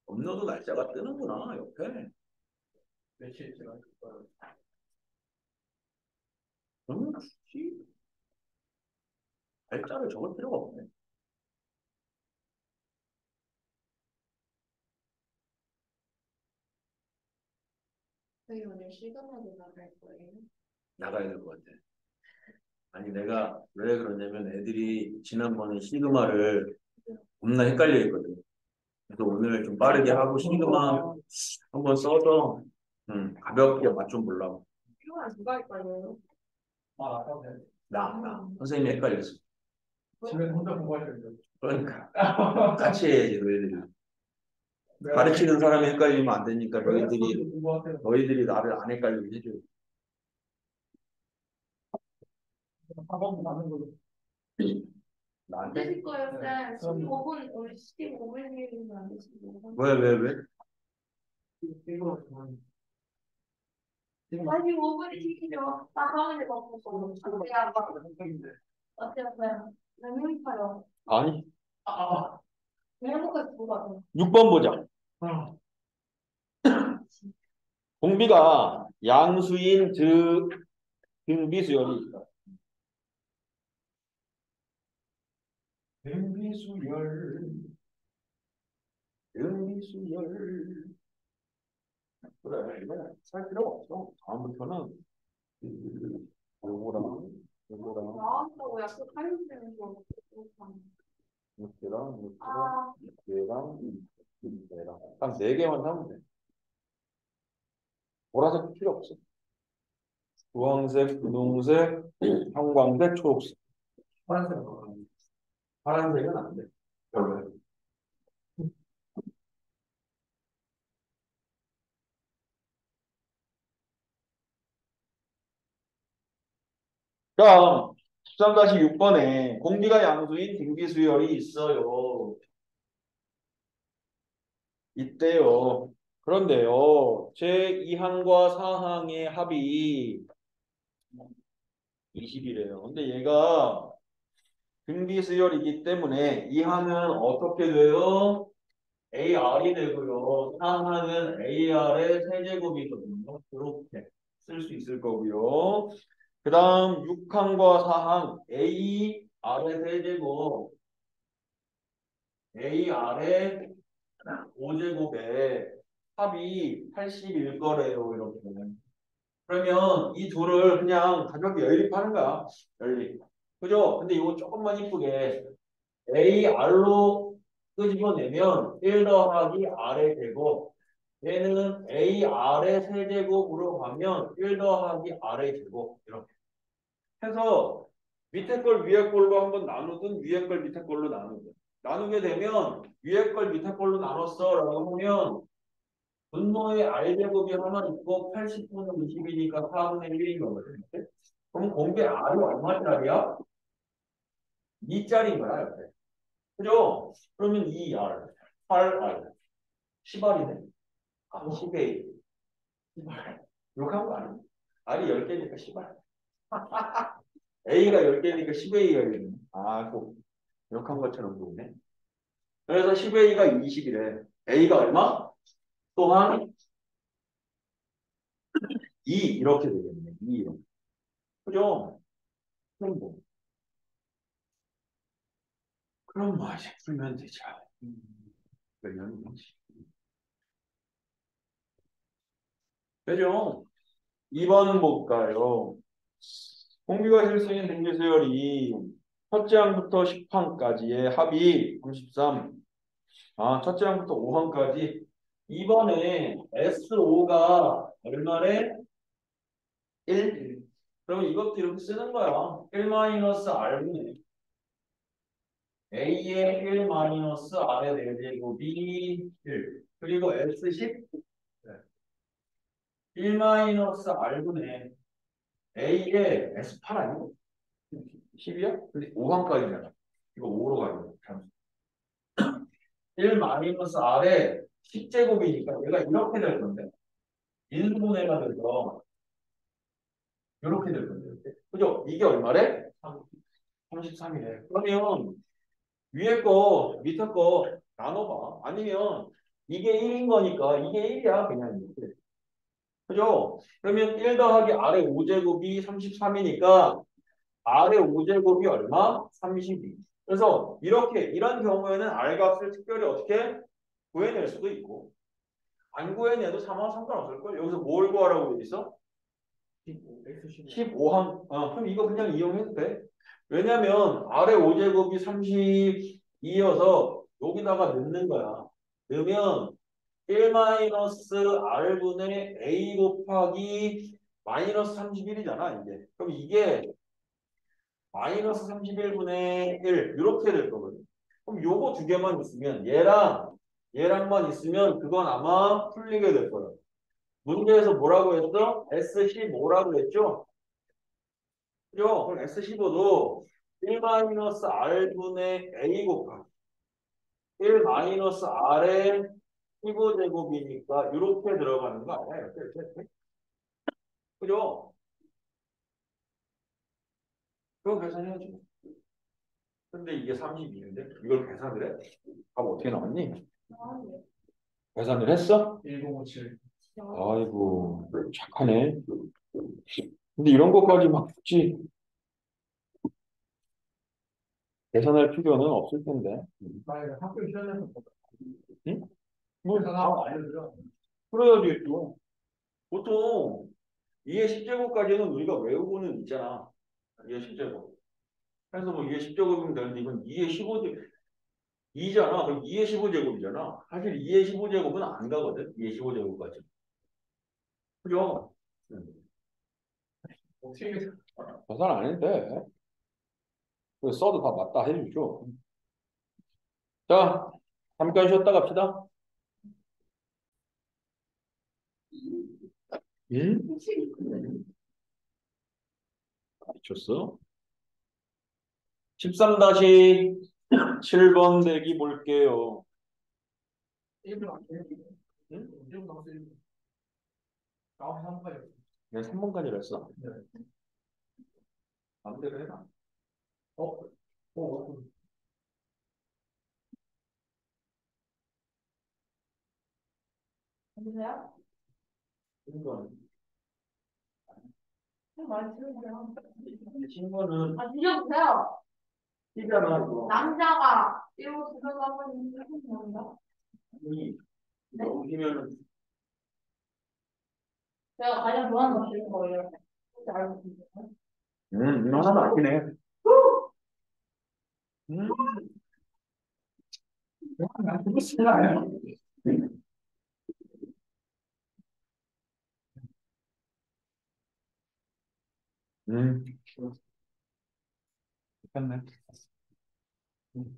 업로드 날짜가 뜨는구나, 옆에. 며칠 지났을 거야. 그러면 굳이 날짜를 적을 필요가 없네. 저희 오늘 시그마도 나갈 거예요. 나가야 될 것 같아. 아니, 내가 왜 그러냐면 애들이 지난번에 시그마를 겁나 헷갈려 있거든. 그래서 오늘 좀 빠르게 하고 시그마 한번 써서 가볍게 맛 좀 보려고. 필요한 누가 할까요? 아, 아까운데. 나. 선생님이 헷갈렸어. 집에서 혼자 공부할 때. 그러니까 같이 해야지 너희들이. 내가 가르치는 사람이 헷갈리면 안 되니까 너희들이 공부할 때 너희들이 나를 안 헷갈리게 해줘. 학원 가는 걸로. 나한테? 되실 거예요, 쌤. 네. 15분, 우리 15분 얘기는 안 되시고. 왜? 이거 45분이 튀기죠. 나 가운데 먹고 어때요? 선생님인데. 어때요, 쌤? 너무 힘파요. 아니, 행복해서 뭐가 6번 보자. 공비가 양수인 등비수열이 있다. 등비수열. 그래, 이거 살 필요가 없어. 다음부터는 요거랑 나왔다고 약속하려는 거. 이렇게랑 아, 얘랑 얘랑 딱 4개만 하면 돼. 보라색 필요 없어. 주황색, 분홍색, 형광색, 초록색. 파란색은 안 돼. 별로. 자, 13-6번에 공비가 양수인 등비수열이 있어요. 있대요. 그런데요, 제2항과 4항의 합이 20이래요. 근데 얘가 등비수열이기 때문에 이 항은 어떻게 돼요? AR이 되고요. 4항은 AR의 세제곱이거든요. 그렇게 쓸 수 있을 거고요. 그 다음 6항과 4항 AR의 세제곱 AR의 5제곱에 합이 80일 거래요. 이렇게. 그러면 이 둘을 그냥 가볍게 연립하는 거야. 연립. 그죠? 근데 이거 조금만 이쁘게 AR로 끄집어내면 1 더하기 R의 제곱 얘는 AR의 세제곱으로 가면 1 더하기 R의 제곱 이렇게 해서 밑에 걸 위에 걸로 한번 나누든 위에 걸 밑에 걸로 나누든 나누게 되면 위에 걸 밑에 걸로 나눴어 라고 하면 분모의 R제곱이 하나 있고 80분의 20이니까 4분의 1인 거거든요. 그럼 공배 R이 얼마짜리야? 2짜리인 거야 옆에. 그죠? 그러면 2R, 8R, 10R이네. 아, 10A. 10R. 욕한 거 아니야? R이 10개니까 10R. A가 10개니까 10A가 되네. 아, 또 욕한 것처럼 보네. 그래서 10A가 20이래. A가 얼마? 또한 2 이렇게 되겠네. 2 이렇게. 그죠? 그럼 뭐? 그럼 뭐 이제 풀면 되죠. 그러면 되지. 그죠? 2번 볼까요? 공비가 실수 있는 등비수열이 첫째 항부터 10항까지의 합이 33. 아, 첫째 항부터 5항까지. 이번에 SO가 얼마래? 1. 그러면 이것도 이렇게 쓰는 거야. 1-R분의 A의 1-R의 4제곱이 1. 그리고 S10 1-R분의 A의 S8 아니고 10이야? 근데 5항까지잖아. 이거 5로 가야 돼. 1 마이너스 R에 10제곱이니까 얘가 이렇게 될 건데. 인수분해가 돼서 이렇게 될 건데. 이렇게. 그죠? 이게 얼마래? 33이래. 그러면 위에 거, 밑에 거 나눠봐. 아니면 이게 1인 거니까 이게 1이야. 그냥 이렇게. 그죠? 그러면 1 더하기 R의 5제곱이 33이니까 R의 5제곱이 얼마? 32. 그래서 이렇게 이런 경우에는 R 값을 특별히 어떻게 구해낼 수도 있고 안 구해내도 상관없을 걸. 여기서 뭘 구하라고 돼 있어? 15항. 그럼 이거 그냥 이용해도 돼. 왜냐면 R의 5제곱이 32여서 여기다가 넣는 거야. 넣으면 1-R분의 A 곱하기 마이너스 31이잖아, 이게. 그럼 이게 마이너스 31분의 1 이렇게 될 거거든. 그럼 요거 두 개만 있으면 얘랑만 있으면 그건 아마 풀리게 될 거야. 문제에서 뭐라고 했어? S15라고 했죠? 그죠? 그럼 S15도 1-R분의 A 곱하기 1-R의 15제곱이니까 이렇게 들어가는 거 아니야? 이렇게. 그죠? 그거 계산해야지. 근데 이게 32인데 이걸 계산을 해? 답 어떻게 나왔니? 계산을 했어? 1057. 아이고 착하네. 근데 이런 것까지 막 굳이 계산할 필요는 없을 텐데. 만약에 학교 시험에서 응? 뭐 계산하고 알려주려. 그래야지 또. 보통 2의 10제곱까지는 우리가 외우고는 있잖아. 2의 10제곱. 그래서 뭐 2의 10제곱이면 되는데 이건 2의 15제곱 2잖아. 그럼 2의 15제곱이잖아. 사실 2의 15제곱은 안 가거든. 2의 15제곱까지. 그죠? 어떻게 계산 안 해도 돼. 써도 다 맞다 해주죠. 자, 잠깐 쉬었다 갑시다. 응? 미쳤어? 13-7번 대기 볼게요. 1분 안 돼? 응? 1분 남았어 1분. 9시 3분까지. 내가 3번까지로 했어. 네. 마음대로 해라. 어? 어? 누구세요? 이건 많이 들으세요. 친구는 아, 드셔보세요. 튀잖아 이거. 남자가 이거 드셔서 한번 해보시면 이 네? 여기면 제가 가장 좋아하는 거 드릴 거예요. 혹시 알고 계세요? 이거 하나도 아니네. 음, 난 그거 싫어요. 음, 좋겠네.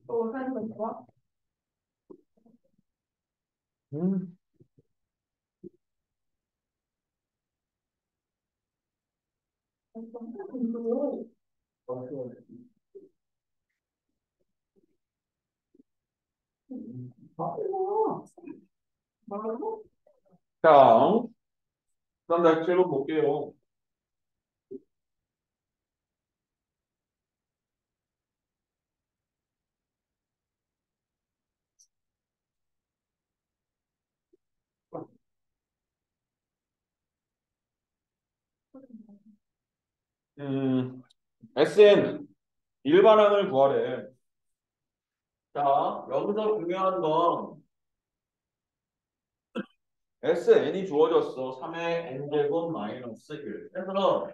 또 사는 거 좋아? 음, 뭐라고? 자, 그럼 다시 질문 볼게요. SN 일반항을 구하래. 자, 여기서 중요한 건 SN이 주어졌어. 3의 n제곱 마이너스 1. 그래서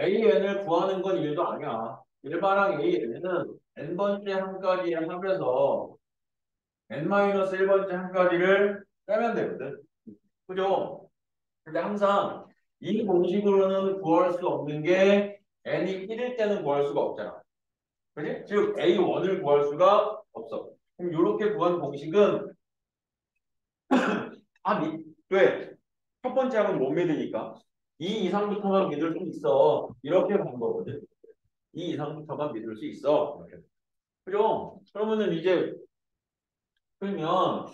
AN을 구하는 건 일도 아니야. 일반항 AN은 n번째 항까지의 합에서 n-1번째 항까지를 빼면 되거든. 그죠? 근데 항상 이 공식으로는 구할 수 없는 게 n이 1일 때는 구할 수가 없잖아. 그지? 즉 A1을 구할 수가 없어. 그럼 이렇게 구한 공식은 왜? 첫 번째 항은 못 믿으니까 2 이상부터만 믿을 수 있어. 이렇게 간 거거든. 이 이상부터가 믿을 수 있어. 이렇게. 그죠? 그러면은 이제 그러면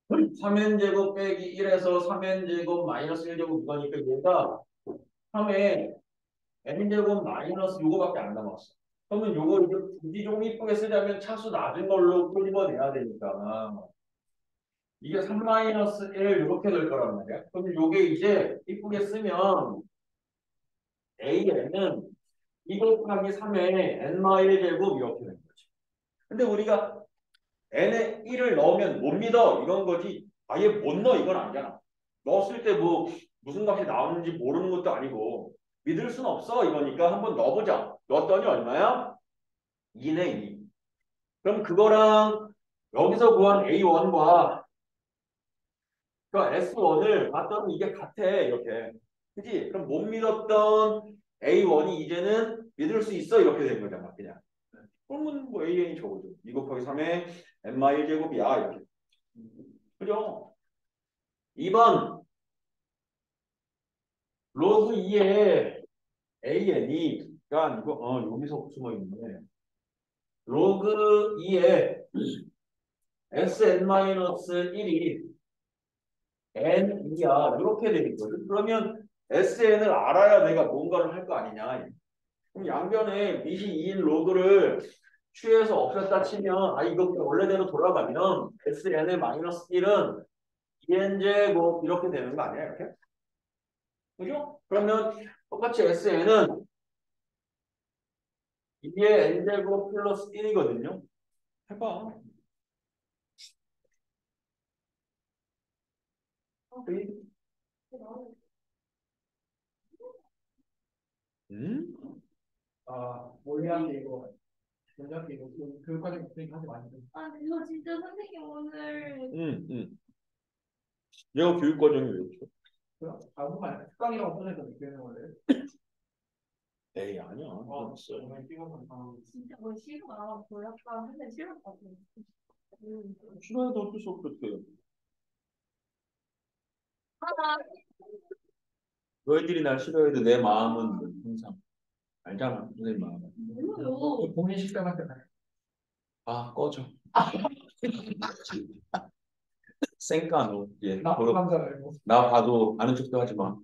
3n제곱 빼기 1에서 3n제곱 마이너스 1제곱 이거니까 얘가 3에 n제곱 마이너스 요거밖에 안 남았어. 그러면 요거 이제 굳이 좀 이쁘게 쓰자면 차수 낮은 걸로 끄집어내야 되니까 이게 3 마이너스 1 이렇게 될 거란 말이야. 그럼 요게 이제 이쁘게 쓰면 AN은 2 곱하기 3에 n 마일 제곱 이렇게 되는 거지. 근데 우리가 n에 1을 넣으면 못 믿어 이런 거지 아예 못 넣어 이건 아니잖아. 넣었을 때 뭐 무슨 값이 나오는지 모르는 것도 아니고 믿을 순 없어 이거니까 한번 넣어보자. 넣었더니 얼마야? 2네 2. 그럼 그거랑 여기서 구한 A1과 그 S1을 봤더니 이게 같아 이렇게. 그지? 그럼 못 믿었던 A1이 이제는 믿을 수 있어 이렇게 된 거잖아 그냥. 그러면 뭐 AN이 저거죠. 2 곱하기 3에 n-1 제곱이야 이렇게. 그죠? 2번 로그 2에 AN이가 이거 여기서 숨어 있네. 로그 2에 SN-1이 N이야 이렇게 되는 거죠. 그러면 SN을 알아야 내가 뭔가를 할 거 아니냐. 그럼 양변에 밑이 2인 로그를 취해서 없앴다 치면 이거 원래대로 돌아가면 SN의 마이너스 1은 2n제곱 이렇게 되는 거 아니야 이렇게? 그죠? 그러면 똑같이 SN은 2의 n제곱 플러스 1이거든요. 해봐. 음? 원리한테 이거 원리한테 이거 교육과정 그렇게 하지 마세요. 아, 이거 진짜 선생님 오늘 얘가 교육과정이 왜 있죠? 그럼 아무말 특강이라고 써내서 느끼는 원래. 에이 아니야. 정말 뛰어난 상황. 진짜 뭐 싫어 안 보였다 근데 싫었다고. 싫어해도 어쩔 수 없겠어요. 아, 너희들이 날 싫어해도 내 마음은 항상 알잖아. 선생님 마음은. 뭐요? 본인 식당한테 가요. 꺼져. 쌩까 너. 예. 나쁜 남자라고. 나 봐도 아는 척도 하지 마.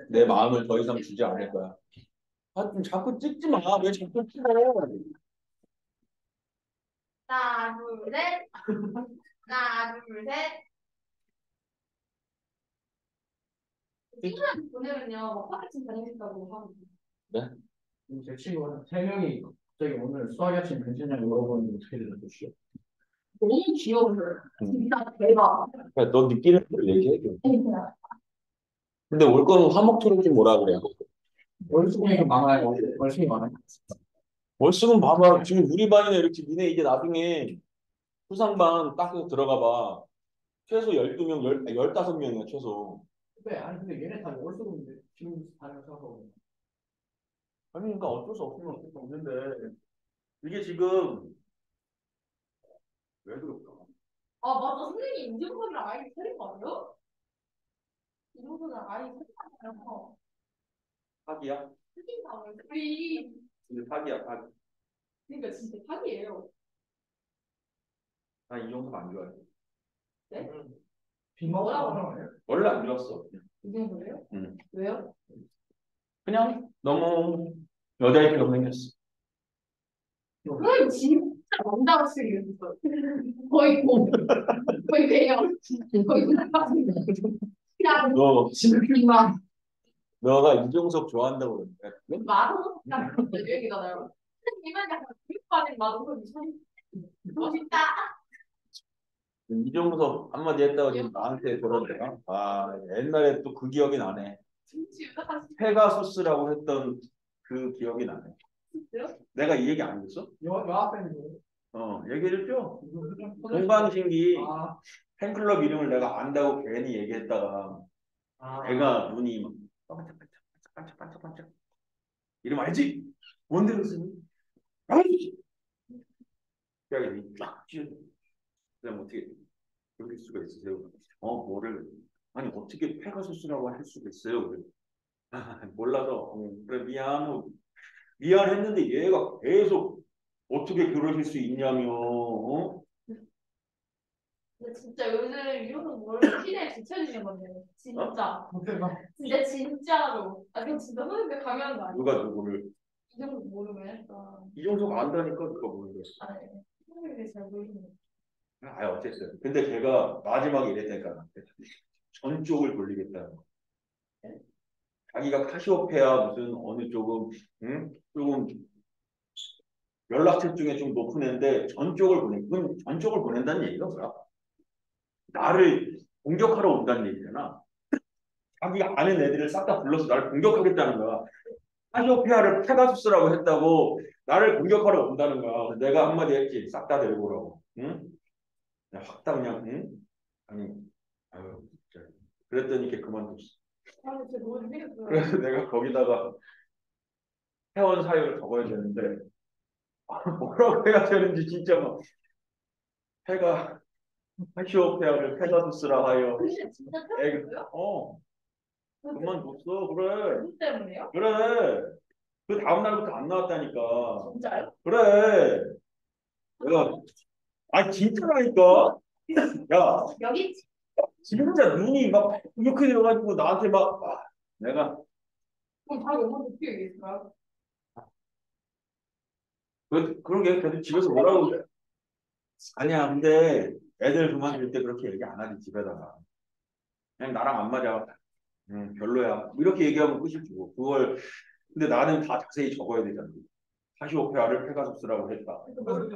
내 마음을 더 이상 주지 않을 거야. 좀 자꾸 찍지 마. 왜 자꾸 찍어? 하나, 둘, 셋. 하나, 둘, 셋. 친구한테 보내면요, 뭐 파트팅 다니겠다고 하고. 네? 제 친구는 3명이 갑자기 오늘 수학이 아침 괜찮냐고 물어보는데 어떻게 대답했어요? 너무 귀여워요. 진짜 대박. 야, 너 느끼는 걸 얘기해 줘. 근데 올 거는 화목 토론이 뭐라 그래? 월수공이 많아요. 월수공이 많아요. 월수금 봐봐. 지금 우리 반이나 이렇게 니네 이제 나중에 수상반 딱 들어가 봐. 최소 12명, 15명이야, 최소. 근데 얘네 다 월수공인데 지금 다녀서 아니, 그러니까 어쩔 수 없으면 어쩔 수 없는데. 이게 지금, 왜 그럴까? 아, 맞아. 선생님, 이정석이랑 아이 틀린 거 아니에요? 이정석이랑 아이 틀린 거 아니에요? 사기야? 틀린 거 아니에요? 우리, 근데 사기야, 사기. 그러니까 진짜 사기예요. 난 이정석 안 좋아해. 네? 빈마우스 뭐라고 하나요? 원래 안 좋았어. 이정석이요? 응. 왜요? 그냥 너무 여자애처럼 생겼어. 그건 진짜 남자학생이 있어. 거의 고, 거의 배경. 거의 그냥 너, 진짜 너가 이정석 좋아한다고 그러는데. 마동석이랑 그런 얘기잖아요. 선생님은 약간 교육받은 마동석이 멋있다. 이정석 한마디 했다고 지금 나한테 그러더라. 옛날에 또 그 기억이 나네. 진짜 유다가 페가수스라고 했던 그 기억이 나네. 진짜요? 내가 이 얘기 안 했어? 여학생이고. 얘기했죠? 동방신기 아, 팬클럽 이름을 내가 안다고 괜히 얘기했다가 애가 눈이 막 반짝반짝반짝반짝반짝 이름 알지? 뭔데 무슨? 아이! 그냥 쫙 쥐어. 그냥 어떻게 그럴 수가 있으세요? 뭐를 아니 어떻게 페가수스라고 할 수가 있어요? 그래. 몰라서 그래 미안 미안했는데 얘가 계속 어떻게 그러실 수 있냐며. 어? 근데 진짜 요즘 이런 모르는 시대에 뒤처지는 건데. 진짜. 진짜 진짜로. 아, 이거 진짜 선생님들 강요하는 거 아니야? 누가 누구를. 이 정도 모르면 약간. 이종석 안다니까 누가 모르겠어. 아, 네. 선생님들이 잘 모르시는 아, 어쨌든. 근데 걔가 마지막에 이랬다니까. 나한테. 전쪽을 돌리겠다는 거. 자기가 카시오페아 무슨 어느 조금, 응? 조금 연락처 중에 좀 높은 애인데 전쪽을 그건 전쪽을 보낸다는 얘기가 뭐야? 나를 공격하러 온다는 얘기잖아. 자기가 아는 애들을 싹 다 불러서 나를 공격하겠다는 거야. 카시오페아를 페가수스라고 했다고 나를 공격하러 온다는 거야. 내가 한마디 했지. 싹 다 데리고 오라고. 응? 확 다 그냥, 응? 아니, 아유, 진짜. 그랬더니 걔 그만뒀어. 아, 근데 제가 너무 생겼어요. 그래서 내가 거기다가 회원 사유를 적어야 되는데 뭐라고 해야 되는지 진짜 막 해가 카시오페아를 페가수스라 하여 근데 진짜 애, 태웠어요? 그만뒀어. 그래. 누구 때문에요? 그래. 그 다음날부터 안 나왔다니까. 진짜요? 그래. 내가, 아, 진짜라니까? 야, 여기 진짜 눈이 막 이렇게 돼가지고 나한테 막, 내가, 그럼 바로 엄마한테 어떻게 얘기했어요? 그러게, 그래도 집에서 뭐라고. 그래. 아니야, 근데 애들 그만둘 때 그렇게 얘기 안 하지, 집에다가. 그냥 나랑 안 맞아. 별로야. 이렇게 얘기하면 끝이지 뭐. 그걸, 근데 나는 다 자세히 적어야 되잖아. 카시오페아를 페가수스라고 했다.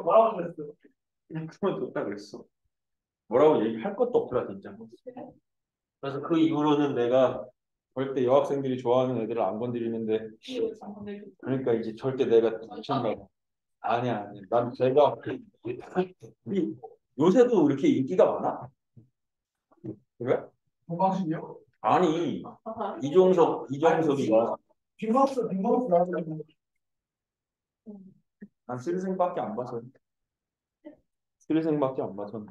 뭐라고 그랬어요? 그냥 그만뒀다 그랬어. 뭐라고 얘기할 것도 없더라, 진짜. 그래서 그 이후로는 내가 절대 여학생들이 좋아하는 애들을 안 건드리는데, 그러니까 이제 절대 내가 미친다고. 아니야, 아니야. 난 제가 요새도 이렇게 인기가 많아? 그래? 건강식이요? 아니, 이종석이가 빅마우스 나왔는데 난 스리생밖에 안 봐서. 스리생밖에 안 봐서.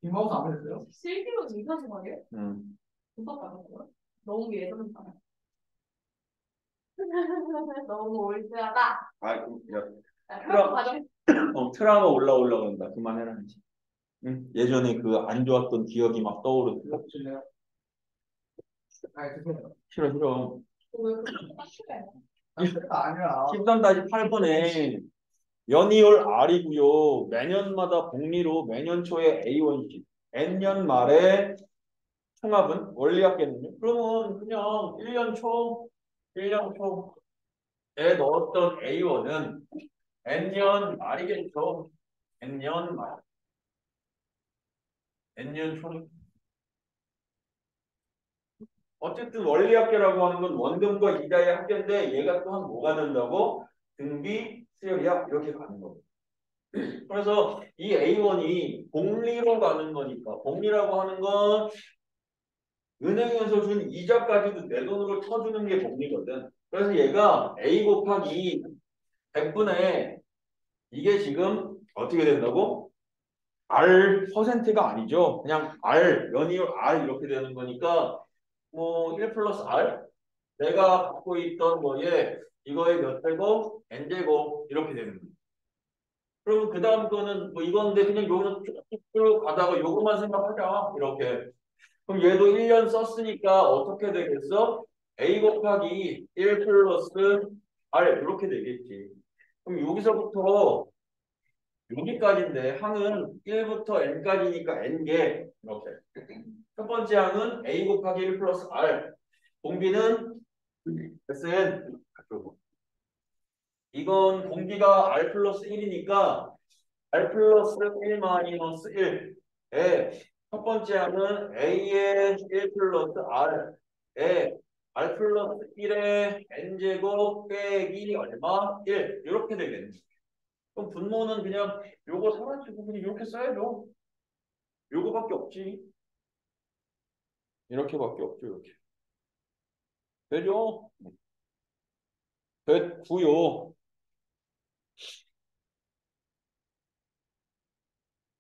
빅마우스 안 했어요? 실기로 인사신 거예요? 음. 오빠 가는 거야? 너무 예전이다. 너무 올드하다. 아, 야, 그럼 가정. 트라우마 올라온다. 그만해라 이제. 응? 예전에 그 안 좋았던 기억이 막 떠오르더라. 실래요? 아, 죄송해요. 싫어, 싫어. 왜 그렇게 하시래? 아니라 13-8번에 연이을 R이고요. 매년마다 복리로 매년 초에 A1씩, N년 말에 총합은 원리학계는요. 그러면 그냥 1년 초에 넣었던 A1은 N년 말이겠죠. N년 말. N년 초. 어쨌든 원리학계라고 하는 건 원금과 이자의 합계인데 얘가 또한 뭐가 된다고? 등비, 수열이야 이렇게 가는 거고. 그래서 이 A1이 복리로 가는 거니까 복리라고 하는 건 은행에서 준 이자까지도 내 돈으로 쳐주는 게 복리거든. 그래서 얘가 A 곱하기 100분의 이게 지금 어떻게 된다고? R 퍼센트가 아니죠. 그냥 R, 연이율 R 이렇게 되는 거니까 뭐 1 플러스 R 내가 갖고 있던 거에 이거의 몇 제곱, n 제곱 이렇게 되는 거예요. 그러면 그 다음 거는 뭐 이건데 그냥 여기서 쭉쭉 가다가 요거만 생각하자 이렇게. 그럼 얘도 1년 썼으니까 어떻게 되겠어? a 곱하기 1 플러스 r 이렇게 되겠지. 그럼 여기서부터 여기까지인데 항은 1부터 n까지니까 n개 이렇게. 첫 번째 항은 a 곱하기 1 플러스 r 공비는 SN 이건 공기가 R 플러스 1이니까 R 플러스 1 마이너스 1에 첫 번째 항은 A의 1 플러스 R에 R 플러스 1의 N제곱 빼기 얼마? 1 이렇게 되겠네. 그럼 분모는 그냥 요거 사라지고 그냥 이렇게 써야죠. 요거밖에 없지. 이렇게밖에 없죠. 이렇게. 되죠? 됐고요.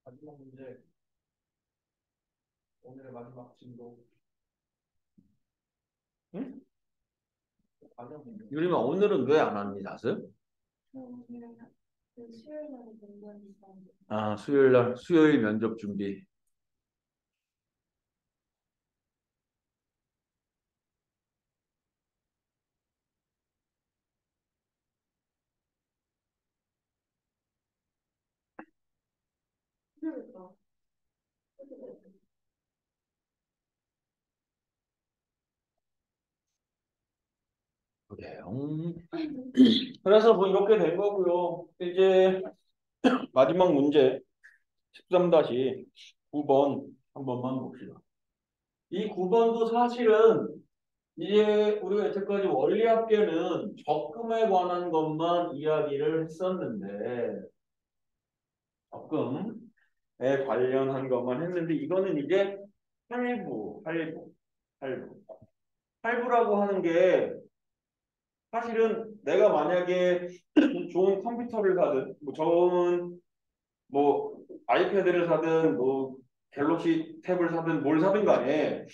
마지막 문제. 오늘의 마지막 진도. 응? 마지막 문제. 유림아 오늘은 왜 안 왔니 낯을? 그 수요일 날에 공부하는 사람들. 아, 수요일 면접 준비. 그러니까. 그래요. 그래서 뭐 이렇게 된 거고요. 이제 마지막 문제 13-9번 한 번만 봅시다. 이 9번도 사실은 이제 우리가 여태까지 원리합계는 적금에 관한 것만 이야기를 했었는데 적금에 관련한 것만 했는데 이거는 이제 할부라고 하는 게 사실은 내가 만약에 좋은 컴퓨터를 사든 뭐 좋은 뭐 아이패드를 사든 뭐 갤럭시 탭을 사든 뭘 사든 간에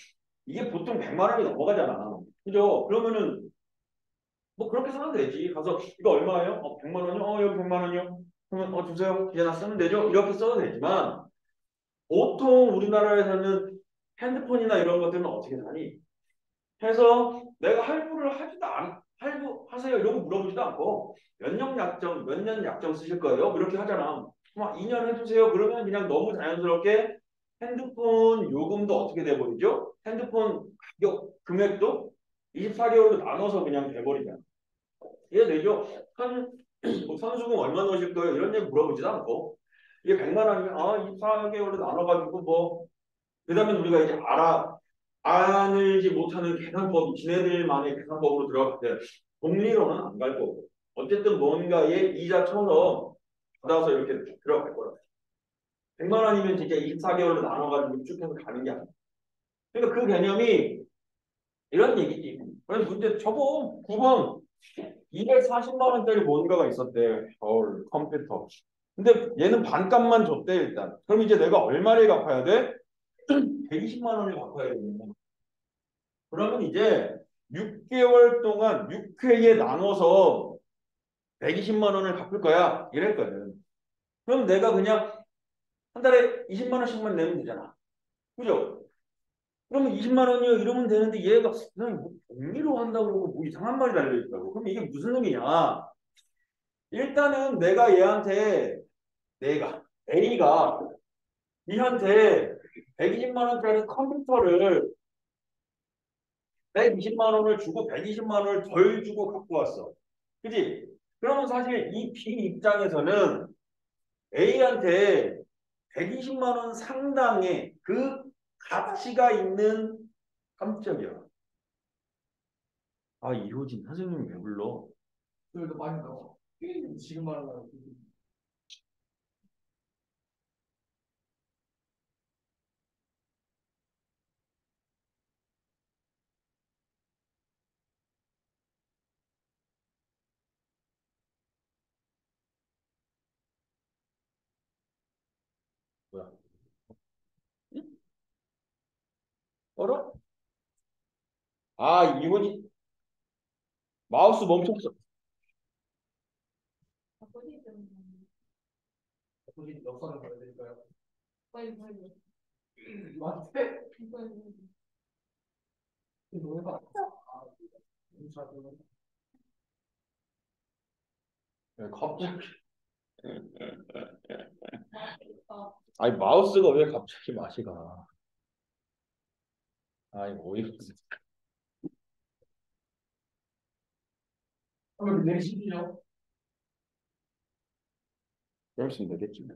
이게 보통 100만 원이 넘어가잖아. 그죠? 그러면은 뭐 그렇게 사면 되지. 가서 이거 얼마예요? 100만 원이요? 여기 100만 원이요? 그러면 주세요. 이제 나 쓰면 되죠? 이렇게 써도 되지만 보통 우리나라에서는 핸드폰이나 이런 것들은 어떻게 사니? 해서 내가 할부를 하지도 않, 할부하세요 이런 거 물어보지도 않고 몇 년 약정 쓰실 거예요? 이렇게 하잖아. 막 2년 해주세요. 그러면 그냥 너무 자연스럽게 핸드폰 요금도 어떻게 돼버리죠? 핸드폰 가격 금액도 24개월로 나눠서 그냥 돼버리잖아. 이해되죠? 뭐 선수금 얼마 넣으실 거예요? 이런 얘기 물어보지도 않고 이게 100만 원이면 24개월로 나눠가지고 뭐 그다음에 우리가 이제 알지 못하는 계산법이 지네들만의 계산법으로 들어갈 때 복리로는 안 갈 거고 어쨌든 뭔가의 이자처럼 받아서 이렇게 들어갈 거라. 100만 원이면 진짜 24개월로 나눠가지고 쭉 해서 가는 게 아니야. 그러니까 그 개념이 이런 얘기지. 그래서 문제 저거 9번 240만 원짜리 뭔가가 있었대. 컴퓨터. 근데 얘는 반값만 줬대 일단. 그럼 이제 내가 얼마를 갚아야 돼? 120만 원을 갚아야 되는데. 그러면 이제 6개월 동안 6회에 나눠서 120만 원을 갚을 거야. 이랬거든. 그럼 내가 그냥 한 달에 20만 원씩만 내면 되잖아. 그죠? 그러면 20만 원이요 이러면 되는데 얘가 그냥 뭐 복리로 한다고 그러고 뭐 이상한 말이 달려있다고. 그럼 이게 무슨 의미냐? 일단은 내가 얘한테 A가 니한테 120만 원짜리 컴퓨터를 120만 원을 주고 120만 원을 덜 주고 갖고 왔어. 그지? 그러면 사실 이 B 입장에서는 A한테 120만 원 상당의 그 가치가 있는 깜짝이야. 이호진 선생님 왜 불러? 그래도 많이 나와. 지금 말하는 뭐야? 응? 알아? 이호진 마우스 멈췄어. 바꾸기 때문에. 굳이 역사를 보여드릴까요? 빨리. 맞대? 빨리. 이거 해봐. 잘 왜 갑자기? 아, 마우스가 왜 갑자기 맛이 가? 오이호 그러면 내리시죠. 그렇으면 되겠지.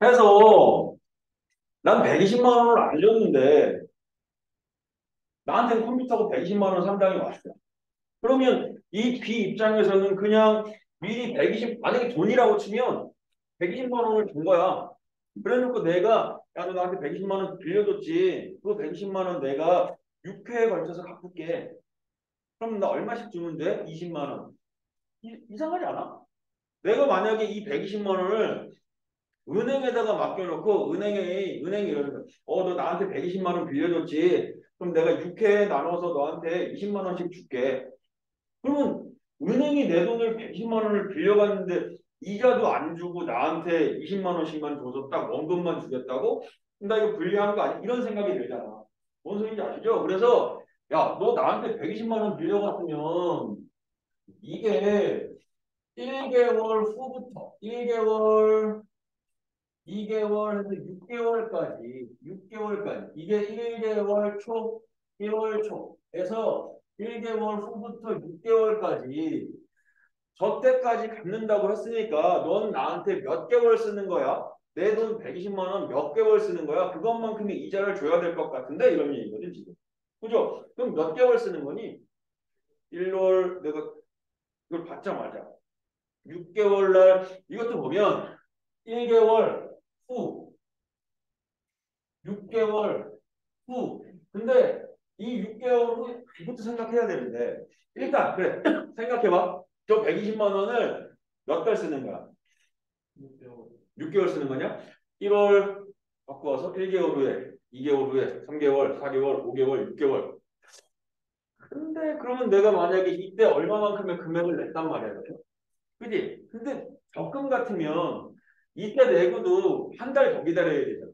해서 난 120만 원을 안 줬는데 나한테는 컴퓨터가 120만 원 상당히 왔어. 그러면 이 B 입장에서는 그냥 미리 120 만약에 돈이라고 치면 120만 원을 준 거야. 그래놓고 내가 너 나한테 120만 원 빌려줬지. 그 120만 원 내가 6회에 걸쳐서 갚을게. 그럼 나 얼마씩 주면 돼? 20만 원. 이상하지 않아? 내가 만약에 이 120만 원을 은행에다가 맡겨놓고 은행이 이러는 거야. 너 나한테 120만 원 빌려줬지. 그럼 내가 6회 나눠서 너한테 20만 원씩 줄게. 그러면 은행이 내 돈을 120만 원을 빌려갔는데 이자도 안 주고 나한테 20만 원씩만 줘서 딱 원금만 주겠다고? 나 이거 불리한 거 아니야? 이런 생각이 들잖아. 뭔 소리인지 아시죠? 그래서 야, 너 나한테 120만 원 빌려갔으면 이게 1개월 후부터 1개월 2개월 해서 6개월까지 이게 1개월 초 1월 초에서 1개월 후부터 6개월까지 저 때까지 갚는다고 했으니까 넌 나한테 몇 개월 쓰는 거야? 내 돈 120만 원 몇 개월 쓰는 거야? 그것만큼의 이자를 줘야 될 것 같은데 이런 얘기거든 지금. 그죠? 그럼 몇 개월 쓰는 거니? 1월 내가 이걸 받자마자 6개월 날 이것도 보면 1개월 후 6개월 후. 근데 이 6개월 후 이것도 생각해야 되는데 일단 그래 생각해봐. 저 120만 원을 몇 달 쓰는 거야? 6개월 쓰는 거냐? 1월 바꾸어서 1개월 후에 2개월 후에 3개월 4개월 5개월 6개월. 근데 그러면 내가 만약에 이때 얼마만큼의 금액을 냈단 말이야. 그지? 근데 적금 같으면 이때 내고도 한 달 더 기다려야 되잖아.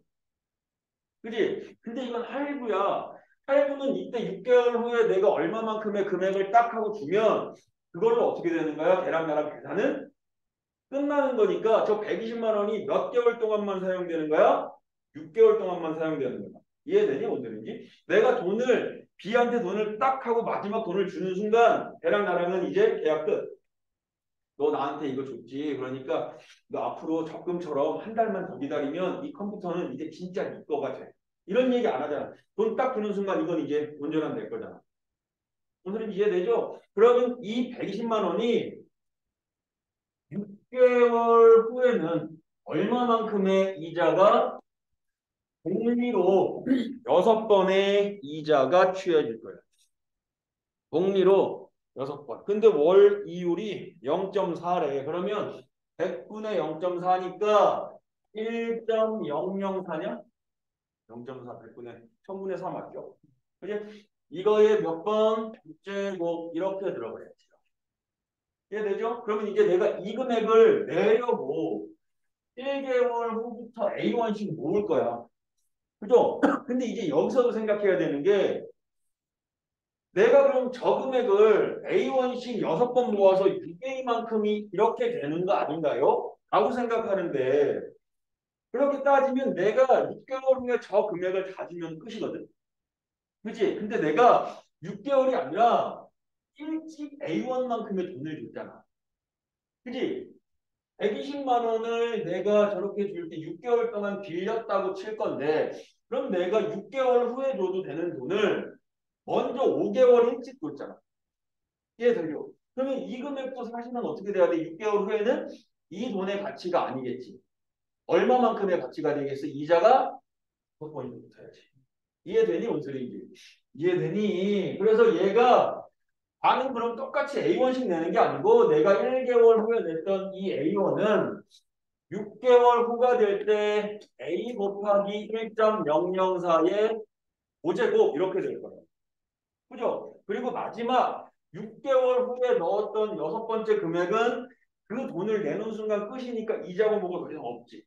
그지? 근데 이건 할부야. 할부는 이때 6개월 후에 내가 얼마만큼의 금액을 딱 하고 주면 그걸로 어떻게 되는 거야? 걔랑 나랑 계산은 끝나는 거니까 저 120만 원이 몇 개월 동안만 사용되는 거야? 6개월 동안만 사용되는 거야. 이해되니? 뭔 소리인지? 내가 돈을 B한테 돈을 딱 하고 마지막 돈을 주는 순간 걔랑 나랑은 이제 계약 끝. 너 나한테 이거 줬지. 그러니까 너 앞으로 적금처럼 한 달만 더 기다리면 이 컴퓨터는 이제 진짜 네 거가 돼. 이런 얘기 안 하잖아. 돈 딱 주는 순간 이건 이제 온전한 내 거잖아. 무슨 이해되죠? 그러면 이 120만 원이 6개월 후에는 얼마만큼의 이자가 복리로 6번의 이자가 취해질 거예요. 복리로 6번. 근데 월 이율이 0.4래. 그러면 100분의 0.4니까 1.004냐? 0.4 100분의 1000분의 4 맞죠? 그지? 이거에 몇 번? 제곱 이렇게 들어가야지. 이해되죠? 그러면 이제 내가 이 금액을 내려고 1개월 후부터 A1씩 모을 거야. 그죠? 근데 이제 여기서도 생각해야 되는 게 내가 그럼 저 금액을 A1씩 6번 모아서 6A만큼이 이렇게 되는 거 아닌가요? 라고 생각하는데 그렇게 따지면 내가 6개월 후에 저 금액을 다 주면 끝이거든. 그치? 근데 내가 6개월이 아니라 일찍 A1만큼의 돈을 줬잖아. 그치? 120만 원을 내가 저렇게 줄 때 6개월 동안 빌렸다고 칠 건데 그럼 내가 6개월 후에 줘도 되는 돈을 먼저 5개월 일찍 줬잖아. 이해되죠? 그러면 이 금액도 사실은 어떻게 돼야 돼? 6개월 후에는 이 돈의 가치가 아니겠지. 얼마만큼의 가치가 되겠어? 이자가 5번이 붙어야지. 이해되니? 뭔 소리인지. 이해되니? 그래서 얘가 반은 그럼 똑같이 A1씩 내는 게 아니고 내가 1개월 후에 냈던 이 A1은 6개월 후가 될 때 A 곱하기 1.004의 5제곱 이렇게 될 거예요. 그죠? 그리고 마지막 6개월 후에 넣었던 6번째 금액은 그 돈을 내는 순간 끝이니까 이자고 뭐가 더 이상 없지.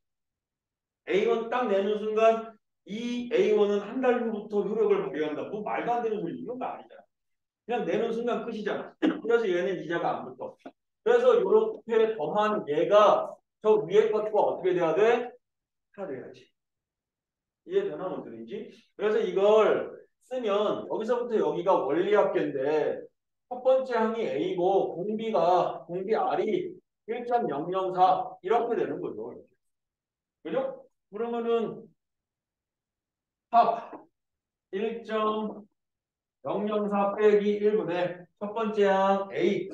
A1 딱 내는 순간 이 A1은 한 달 후부터 효력을 발휘한다. 뭐 말도 안 되는 소리 이건 거 아니잖아. 그냥 내는 순간 끝이잖아. 그래서 얘는 이자가 안 붙어. 그래서 이렇게 더한 얘가 저 위에 것과 어떻게 돼야 돼? 다 돼야지. 이해되나 뭔 소리인지? 그래서 이걸 쓰면 여기서부터 여기가 원리합계인데 첫 번째 항이 A고 공비 R이 1.004 이렇게 되는 거죠. 그죠? 그러면은 합 1.004 빼기 1분의 첫 번째 항 A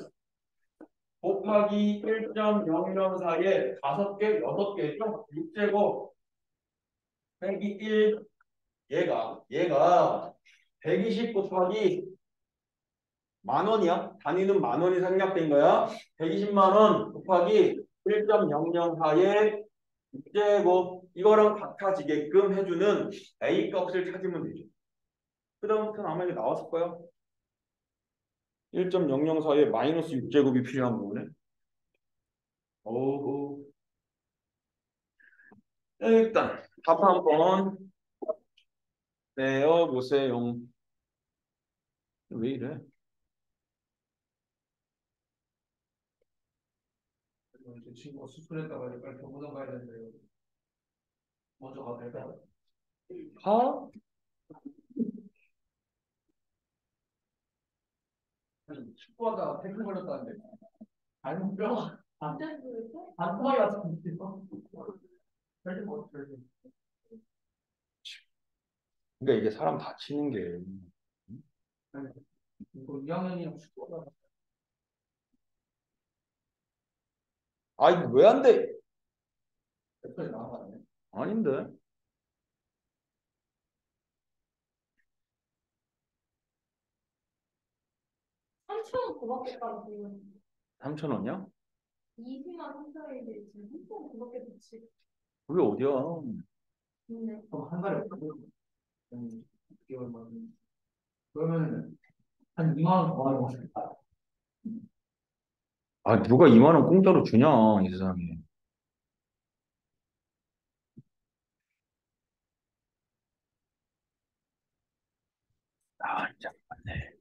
곱하기 1.004에 5개, 6개죠? 6제곱 빼기 1 얘가 120 곱하기 만 원이야. 단위는 만 원이 생략된 거야. 120만 원 곱하기 1.004의 6제곱 이거랑 같아지게끔 해주는 A 값을 찾으면 되죠. 그 다음부터는 아마 이게 나왔을 거야. 1.004에 마이너스 6제곱이 필요한 거네. 오. 일단 답 한번 내어보세요. 왜 이래? 제 친구가 수술했다가 빨리 병원 가야 되는데 먼저 가도 될까요? 하? 축구하다가 태클 걸렸다는데 아니 뼈가 진짜 그랬어? 안통이 왔는데 절대 못 절대. 그러니까 이게 사람 다치는 게. 아니, 이거 2학년이랑 축구하다가 아이 왜 안 돼? 태클이 나와가네. 아닌데. 3,000원 고맙겠다고 그러는데. 3,000원이야? 20만 3,000원인데 지금 3,000원 고맙게 좋지. 그게 어디야? 근데 그럼 한 달에 어떻게 얼마? 그러면 한 2만 원 더 하는 거죠. 아 누가 2만 원 공짜로 주냐 이 세상에. 아 진짜 맞네.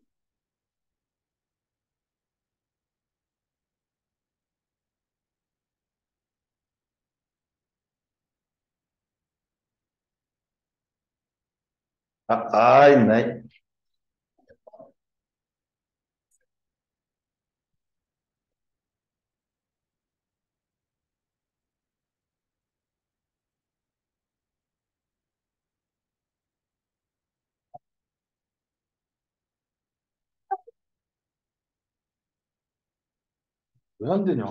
아이 나 왜 안 되냐?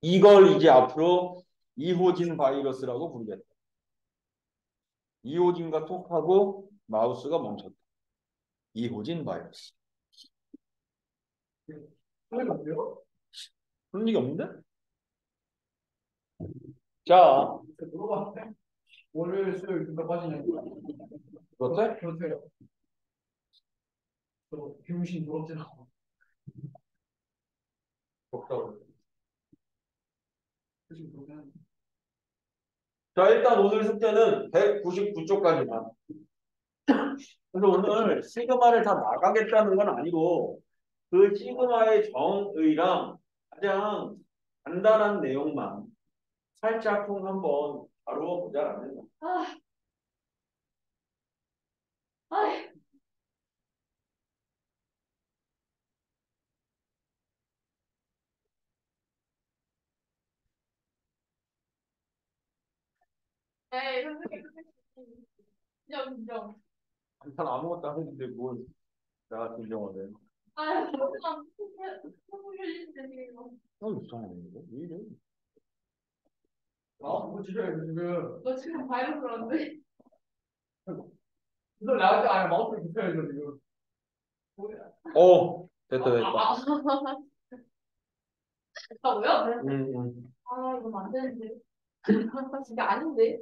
이걸 이제 앞으로 이호진 바이러스라고 부르겠다. 이호진과 톡하고 마우스가 멈췄다. 이호진 바이러스. 그게 뭔데요? 그런 얘기 없는데? 자, 물어봤는데 월요일 수요일 금가 빠지는 거. 그렇대? 그렇대요. 저 교무실 부럽진 않고. 없다고. 그치 그렇게 하는. 자, 일단 오늘 숙제는 199쪽까지만. 그래서 오늘 시그마를 다 나가겠다는 건 아니고 그 시그마의 정의랑 가장 간단한 내용만 살짝쿵 한번 다루어 보자라는 거. 아, 아, 에이, 선생님. 인정. 난 아무것도 안 했는데 뭘 내가 진정하네. 아, 잠깐만. 선물 흘리는데 지금. 이상하네 이거. 왜 이래? 뭐 진짜 지금 너 지금 바이러스 그런데. 이걸 나갈 때 아예 마우스를 붙여야죠 지금. 됐다 됐다. 됐다고요? 음. 아, 이거 안 되는데. 진짜 아닌데.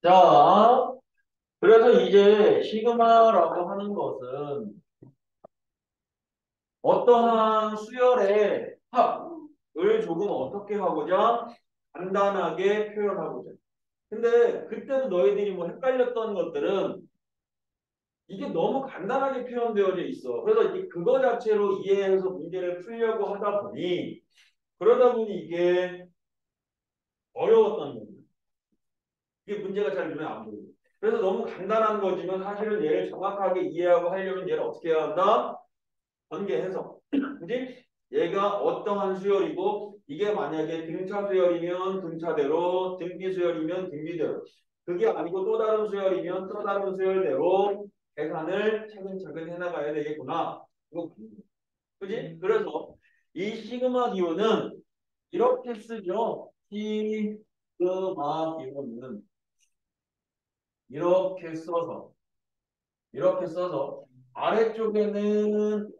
자, 그래서 이제 시그마라고 하는 것은 어떠한 수열의 합을 조금 어떻게 하고자 간단하게 표현하고자. 근데 그때도 너희들이 뭐 헷갈렸던 것들은 이게 너무 간단하게 표현되어져 있어. 그래서 이제 그거 자체로 이해해서 문제를 풀려고 하다 보니 그러다 보니 이게 어려웠던 거예요. 이게 문제가 잘 눈에 안 보여요. 그래서 너무 간단한 거지만 사실은 얘를 정확하게 이해하고 하려면 얘를 어떻게 해야 한다? 전개해서. 그지? 얘가 어떠한 수열이고 이게 만약에 등차 수열이면 등차대로 등비 수열이면 등비대로 그게 아니고 또 다른 수열이면 또 다른 수열대로 계산을 차근차근 해나가야 되겠구나. 이거 그지? 그래서 이 시그마 기호는 이렇게 쓰죠. 시그마 기호는 이렇게 써서 아래쪽에는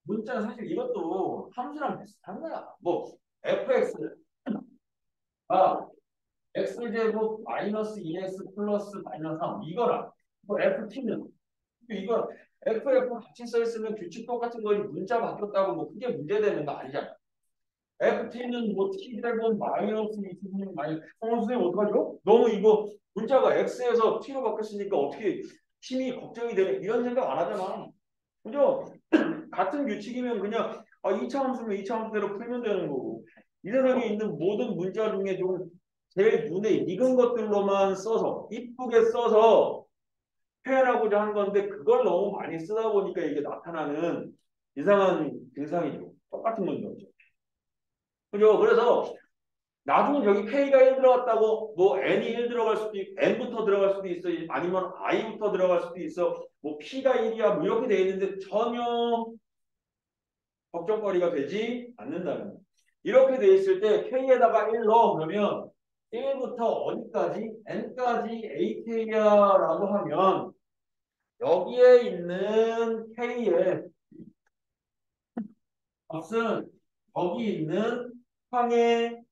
문자는 사실 이것도 함수랑 비슷한 거야. 뭐 fx가 x제곱 마이너스 2x 플러스 마이너스 3 이거랑 뭐 ft는 이거 FF 같이 써 있으면 규칙 똑같은 거지 문자 바뀌었다고 뭐 크게 문제되는 거 아니잖아. FT는 뭐 T제곱 마이너스 2T는 마이너스 선생님 어떡하죠? 너무 이거 문자가 X에서 T로 바뀌었으니까 어떻게 힘이 걱정이 되네 이런 생각 안 하잖아. 그죠? 같은 규칙이면 그냥 2차 함수면 2차 함수대로 풀면 되는 거고 이 세상에 있는 모든 문자 중에 좀 제일 눈에 익은 것들로만 써서 이쁘게 써서 표현하고자 한 건데 그걸 너무 많이 쓰다 보니까 이게 나타나는 이상한 증상이죠. 똑같은 문제죠. 그죠? 그래서 나중에 여기 K가 1 들어갔다고 뭐 N이 1 들어갈 수도 있고 N부터 들어갈 수도 있어. 아니면 I부터 들어갈 수도 있어. 뭐 P가 1이야 뭐 이렇게 돼 있는데 전혀 걱정거리가 되지 않는다는 거예요. 이렇게 돼 있을 때 K에다가 1 넣어 그러면 1부터 어디까지? N까지 AK야라고 하면 여기에 있는 K의 값은 여기 있는 항의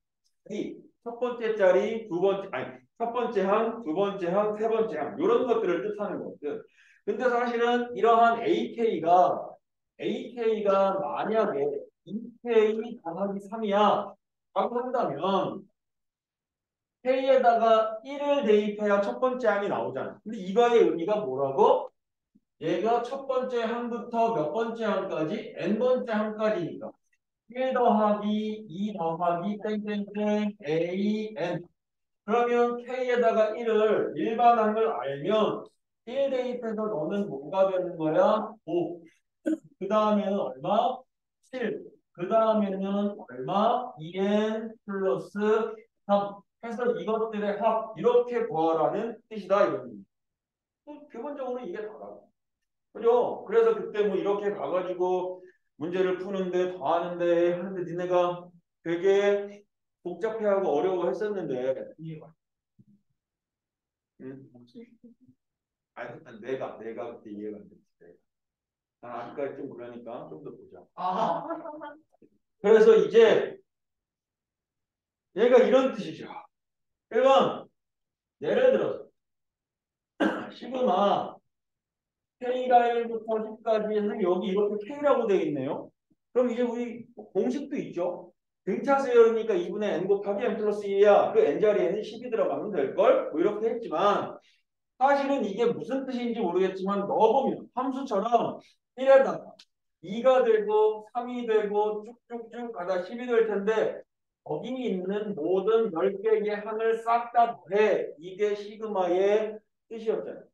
첫 번째 자리, 두 번째, 아니, 첫 번째 항, 두 번째 항, 세 번째 항, 이런 것들을 뜻하는 것들. 근데 사실은 이러한 AK가 만약에 2K 더하기 3이야 라고 한다면 K에다가 1을 대입해야 첫 번째 항이 나오잖아. 근데 이거의 의미가 뭐라고? 얘가 첫 번째 항부터 몇 번째 항까지? n번째 항까지니까 1 더하기 2 더하기 땡땡땡 a n 그러면 k에다가 1을 일반 항을 알면 1 대입해서 너는 뭐가 되는 거야? 5. 그 다음에는 얼마? 7. 그 다음에는 얼마? 2n 플러스 3 해서 이것들의 합 이렇게 구하라는 뜻이다 이겁니다. 기본적으로 이게 다다. 그죠? 그래서 그때 뭐 이렇게 가가지고 문제를 푸는데 더하는데 하는데 니네가 되게 복잡해하고 어려워했었는데 응? 아니 내가 그때 이해가 안 됐지. 난 아직까지 좀 그러니까 좀 더 보자. 그래서 이제 얘가 이런 뜻이죠. 1번 예를 들어서 시그마 K가 1부터 10까지 해서 여기 이렇게 K라고 되어 있네요. 그럼 이제 우리 공식도 있죠. 등차 수열이니까 2분의 n 곱하기 n 플러스 2야. 그 n 자리에는 10이 들어가면 될걸? 뭐 이렇게 했지만 사실은 이게 무슨 뜻인지 모르겠지만 넣어보면 함수처럼 1에다가 2가 되고 3이 되고 쭉쭉쭉 가다 10이 될 텐데 거기 있는 모든 10개의 항을 싹 다 더해. 이게 시그마의 뜻이었잖아요.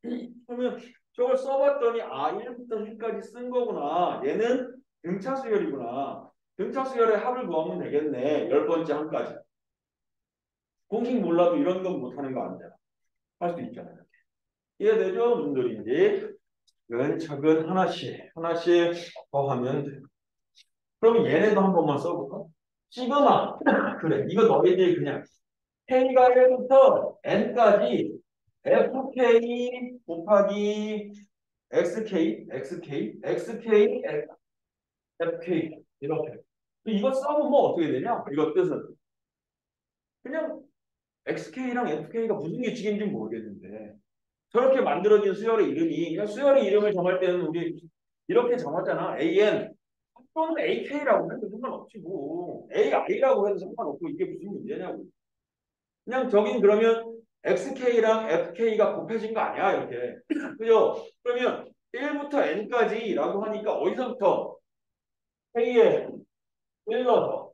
그러면 저걸 써봤더니 1부터 10까지 쓴 거구나. 얘는 등차 수열이구나. 등차 수열의 합을 구하면 되겠네. 10번째 항까지. 공식 몰라도 이런 건 못하는 거 아니잖아. 할 수도 있잖아요. 이해되죠? 무슨 소리인지. 차근 하나씩 더 하면 돼요. 그럼 얘네도 한 번만 써볼까? 시그마. 그래. 이거 너희들이 그냥 K가 1부터 N까지 FK 곱하기 XK, FK 이렇게. 이거 써보면 뭐 어떻게 되냐? 이거 뜻은 그냥 XK랑 FK가 무슨 규칙인지 모르겠는데 저렇게 만들어진 수열의 이름이 그냥 수열의 이름을 정할 때는 우리 이렇게 정하잖아. AN 또는 AK라고 해도 상관없지 뭐. AI라고 해도 상관없고 이게 무슨 문제냐고. 그냥 저긴 그러면 XK랑 FK가 곱해진 거 아니야 이렇게. 그죠? 그러면 1부터 N까지라고 하니까 어디서부터 K에 1 넣어서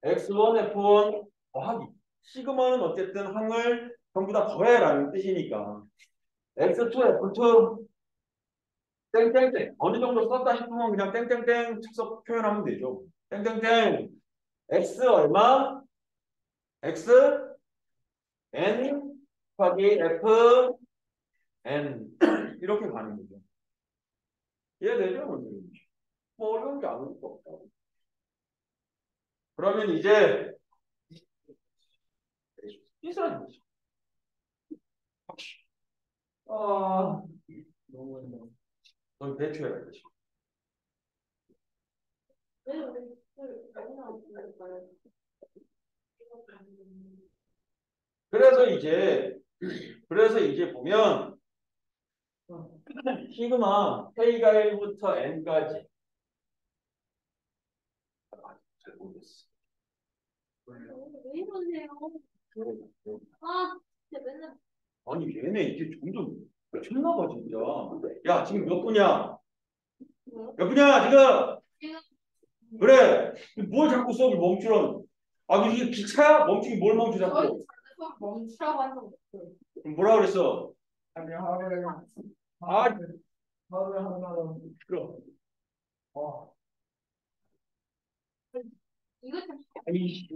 X1, F1 더하기 시그마는 어쨌든 항을 전부 다 더해라는 뜻이니까 X2, F2 땡땡땡 어느 정도 썼다 싶으면 그냥 땡땡땡 쳐서 표현하면 되죠. 땡땡땡 X 얼마? X N 곱하기 F N 이렇게 가는 거죠. 이해되죠? 뭐 어려운 게 아무것도 없다고. 그러면 이제 이스라엘 거죠. 아, 너무 넌 대충해야 되지. 왜 우리 술 맨날 먹는 거예요? 그래서 이제 보면 시그마 K가 1부터 N까지 잘 모르겠어. 왜 이러세요? 아, 진짜 맨날. 아니 얘네 이게 점점 미쳤나봐 진짜. 야 지금 몇 분이야? 뭐? 몇 분이야 지금? 지금 그래. 뭘 자꾸 수업을 멈추라고. 아 이게 기차야? 멈추기 뭘 멈추 저희 자꾸. 수업 멈추라고 한 적 없어요. 그럼 뭐라 그랬어? 아니 하루에 아 하루에 하나로 그럼. 어 이거 좀 아이씨.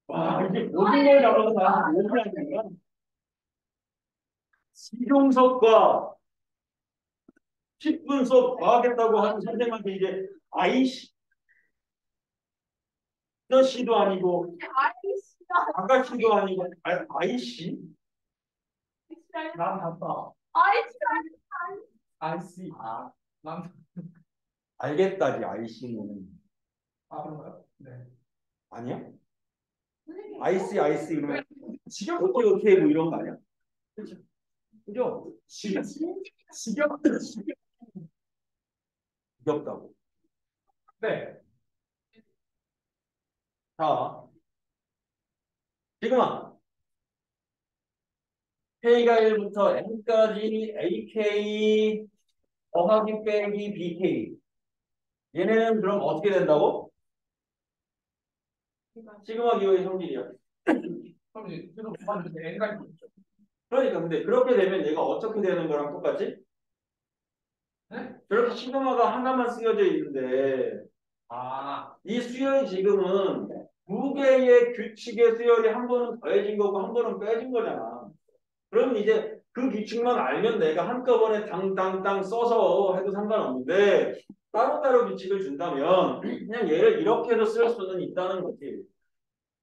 와 이게 모든 걸 잡아서 나한테 뭘 하는 거야? 실용석과 10분 수업 더 하겠다고 하는 선생님한테 이제 아이씨. 너 씨도 아니고 아이씨가 아가씨도 아니고 아이씨. 난 봤다. 아이씨가 아이씨 난 알겠다지 아이씨는. 그런가요? 네. 아니야? 선생님 아이씨 그러면 지금 어떻게 뭐 이런 거 아니야? 그죠? 그죠? 지겹다고. 네. 자, 지금아 K가 1부터 N까지 AK 더하기 빼기 BK. 얘네는 그럼 어떻게 된다고? 시그마 기호의 성질이야. 그럼 이제 계속 봤는데 N까지 있죠. 그러니까 근데 그렇게 되면 얘가 어떻게 되는 거랑 똑같지? 네? 저렇게 시그마가 하나만 쓰여져 있는데 이 수열이 지금은 두 개의 규칙의 수열이 한 번은 더해진 거고 한 번은 빼진 거잖아. 그럼 이제 그 규칙만 알면 내가 한꺼번에 당당당 써서 해도 상관없는데 따로따로 규칙을 준다면 그냥 얘를 이렇게 해서 쓸 수는 있다는 거지.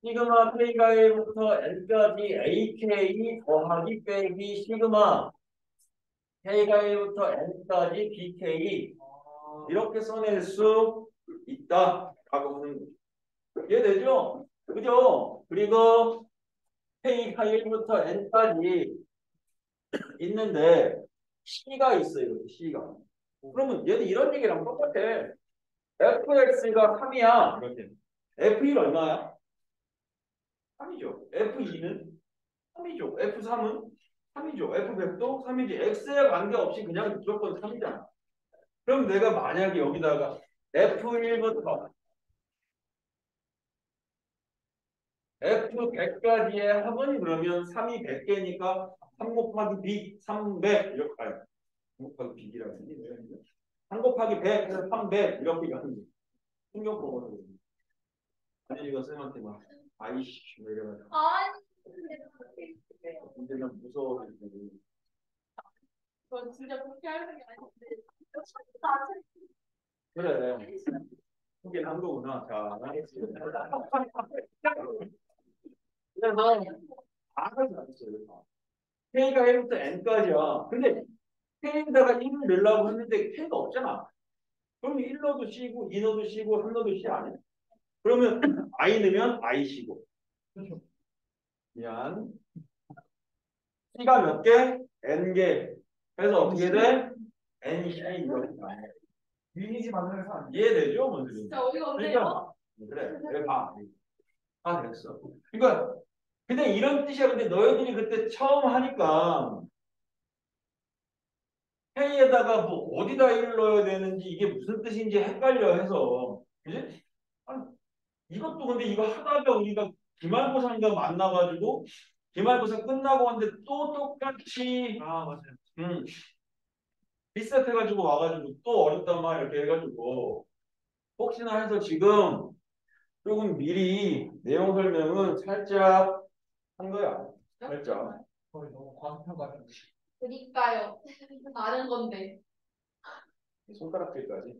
시그마 K가 1부터 N까지 AK 더하기 빼기 시그마 K가 1부터 N까지 BK 이렇게 써낼 수 있다라고 하는 거죠. 이해되죠? 그죠? 그리고 K가 1부터 N까지 있는데 C가 있어요. 이렇게 C가. 그러면 얘도 이런 얘기랑 똑같아. fx가 3이야. 이렇게. f1 얼마야? 3이죠. f2는 3이죠. f3은 3이죠. f100도 3이지. x에 관계없이 그냥 무조건 3이잖아. 그럼 내가 만약에 여기다가 f1부터 f100까지의 합은 그러면 3이 100개니까 3 곱하기 b 300 이렇게 가요. 3 곱하기 b라고 했니? 3 곱하기 100 해서 300 이렇게 가는 거예요. 신경 보거든요. 아니 이거 쌤한테 막 아이씨 뭐 이래가지고 아니 근데 그렇게 해주세요. 이제는 무서워. 저 진짜 그렇게 하는 게 아닌데 나 그래. 그게 한 거구나. 자, 그래서 알아서 알았어요. K가 1부터 N까지야. 근데 K에다가 1을 넣으려고 했는데 K가 없잖아. 그럼 1 넣어도 C고 2 넣어도 C고 3 넣어도 C 아니야? 그러면 I 넣으면 I시고. 그렇죠. 미안. C가 몇 개? N개. 그래서 어떻게 돼? NC 이렇게 돼. 유니지 만들어서 안 돼. 이해되죠? 뭔지? 진짜 어이가 그러니까 없네요. 그래. 그래 봐. 아 됐어. 그러니까 근데 이런 뜻이야. 근데 너희들이 그때 처음 하니까 K에다가 뭐 어디다 1을 넣어야 되는지 이게 무슨 뜻인지 헷갈려 해서 그지? 아, 이것도 근데 이거 하다가 우리가 기말고사인가 만나가지고 기말고사 끝나고 왔는데 또 똑같이 맞아요. 음, 리셋해가지고 와가지고 또 어렵단 말 이렇게 해가지고 혹시나 해서 지금 조금 미리 내용 설명은 살짝 한 거야. 살짝. 거의 너무 과소평가적이고. 그니까요. 다른 건데. 손가락질까지.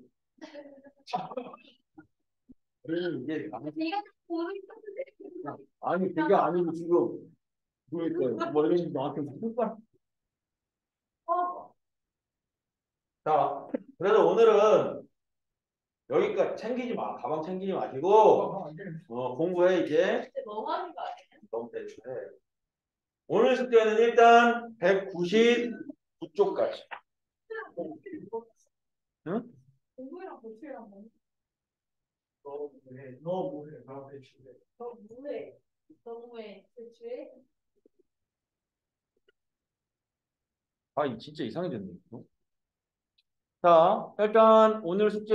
그래서 이게 제가 보는 건데. 아니 그게 아니고 지금 그러니까 뭐 이런 나한테 손가락. 어, 자, 그래서 오늘은 여기까지 챙기지 마. 가방 챙기지 마시고 안 돼. 공부해 이제. 근데 너무 하는 거 아니야? 너무 때문에. 오늘 숙제는 일단 199쪽까지. 응? 공부랑 고치랑 뭐? 너 뭐해? 나 배출해. 너 뭐해? 너무해. 대추해? 아, 이 진짜 이상해졌네. 자, 일단 오늘 숙제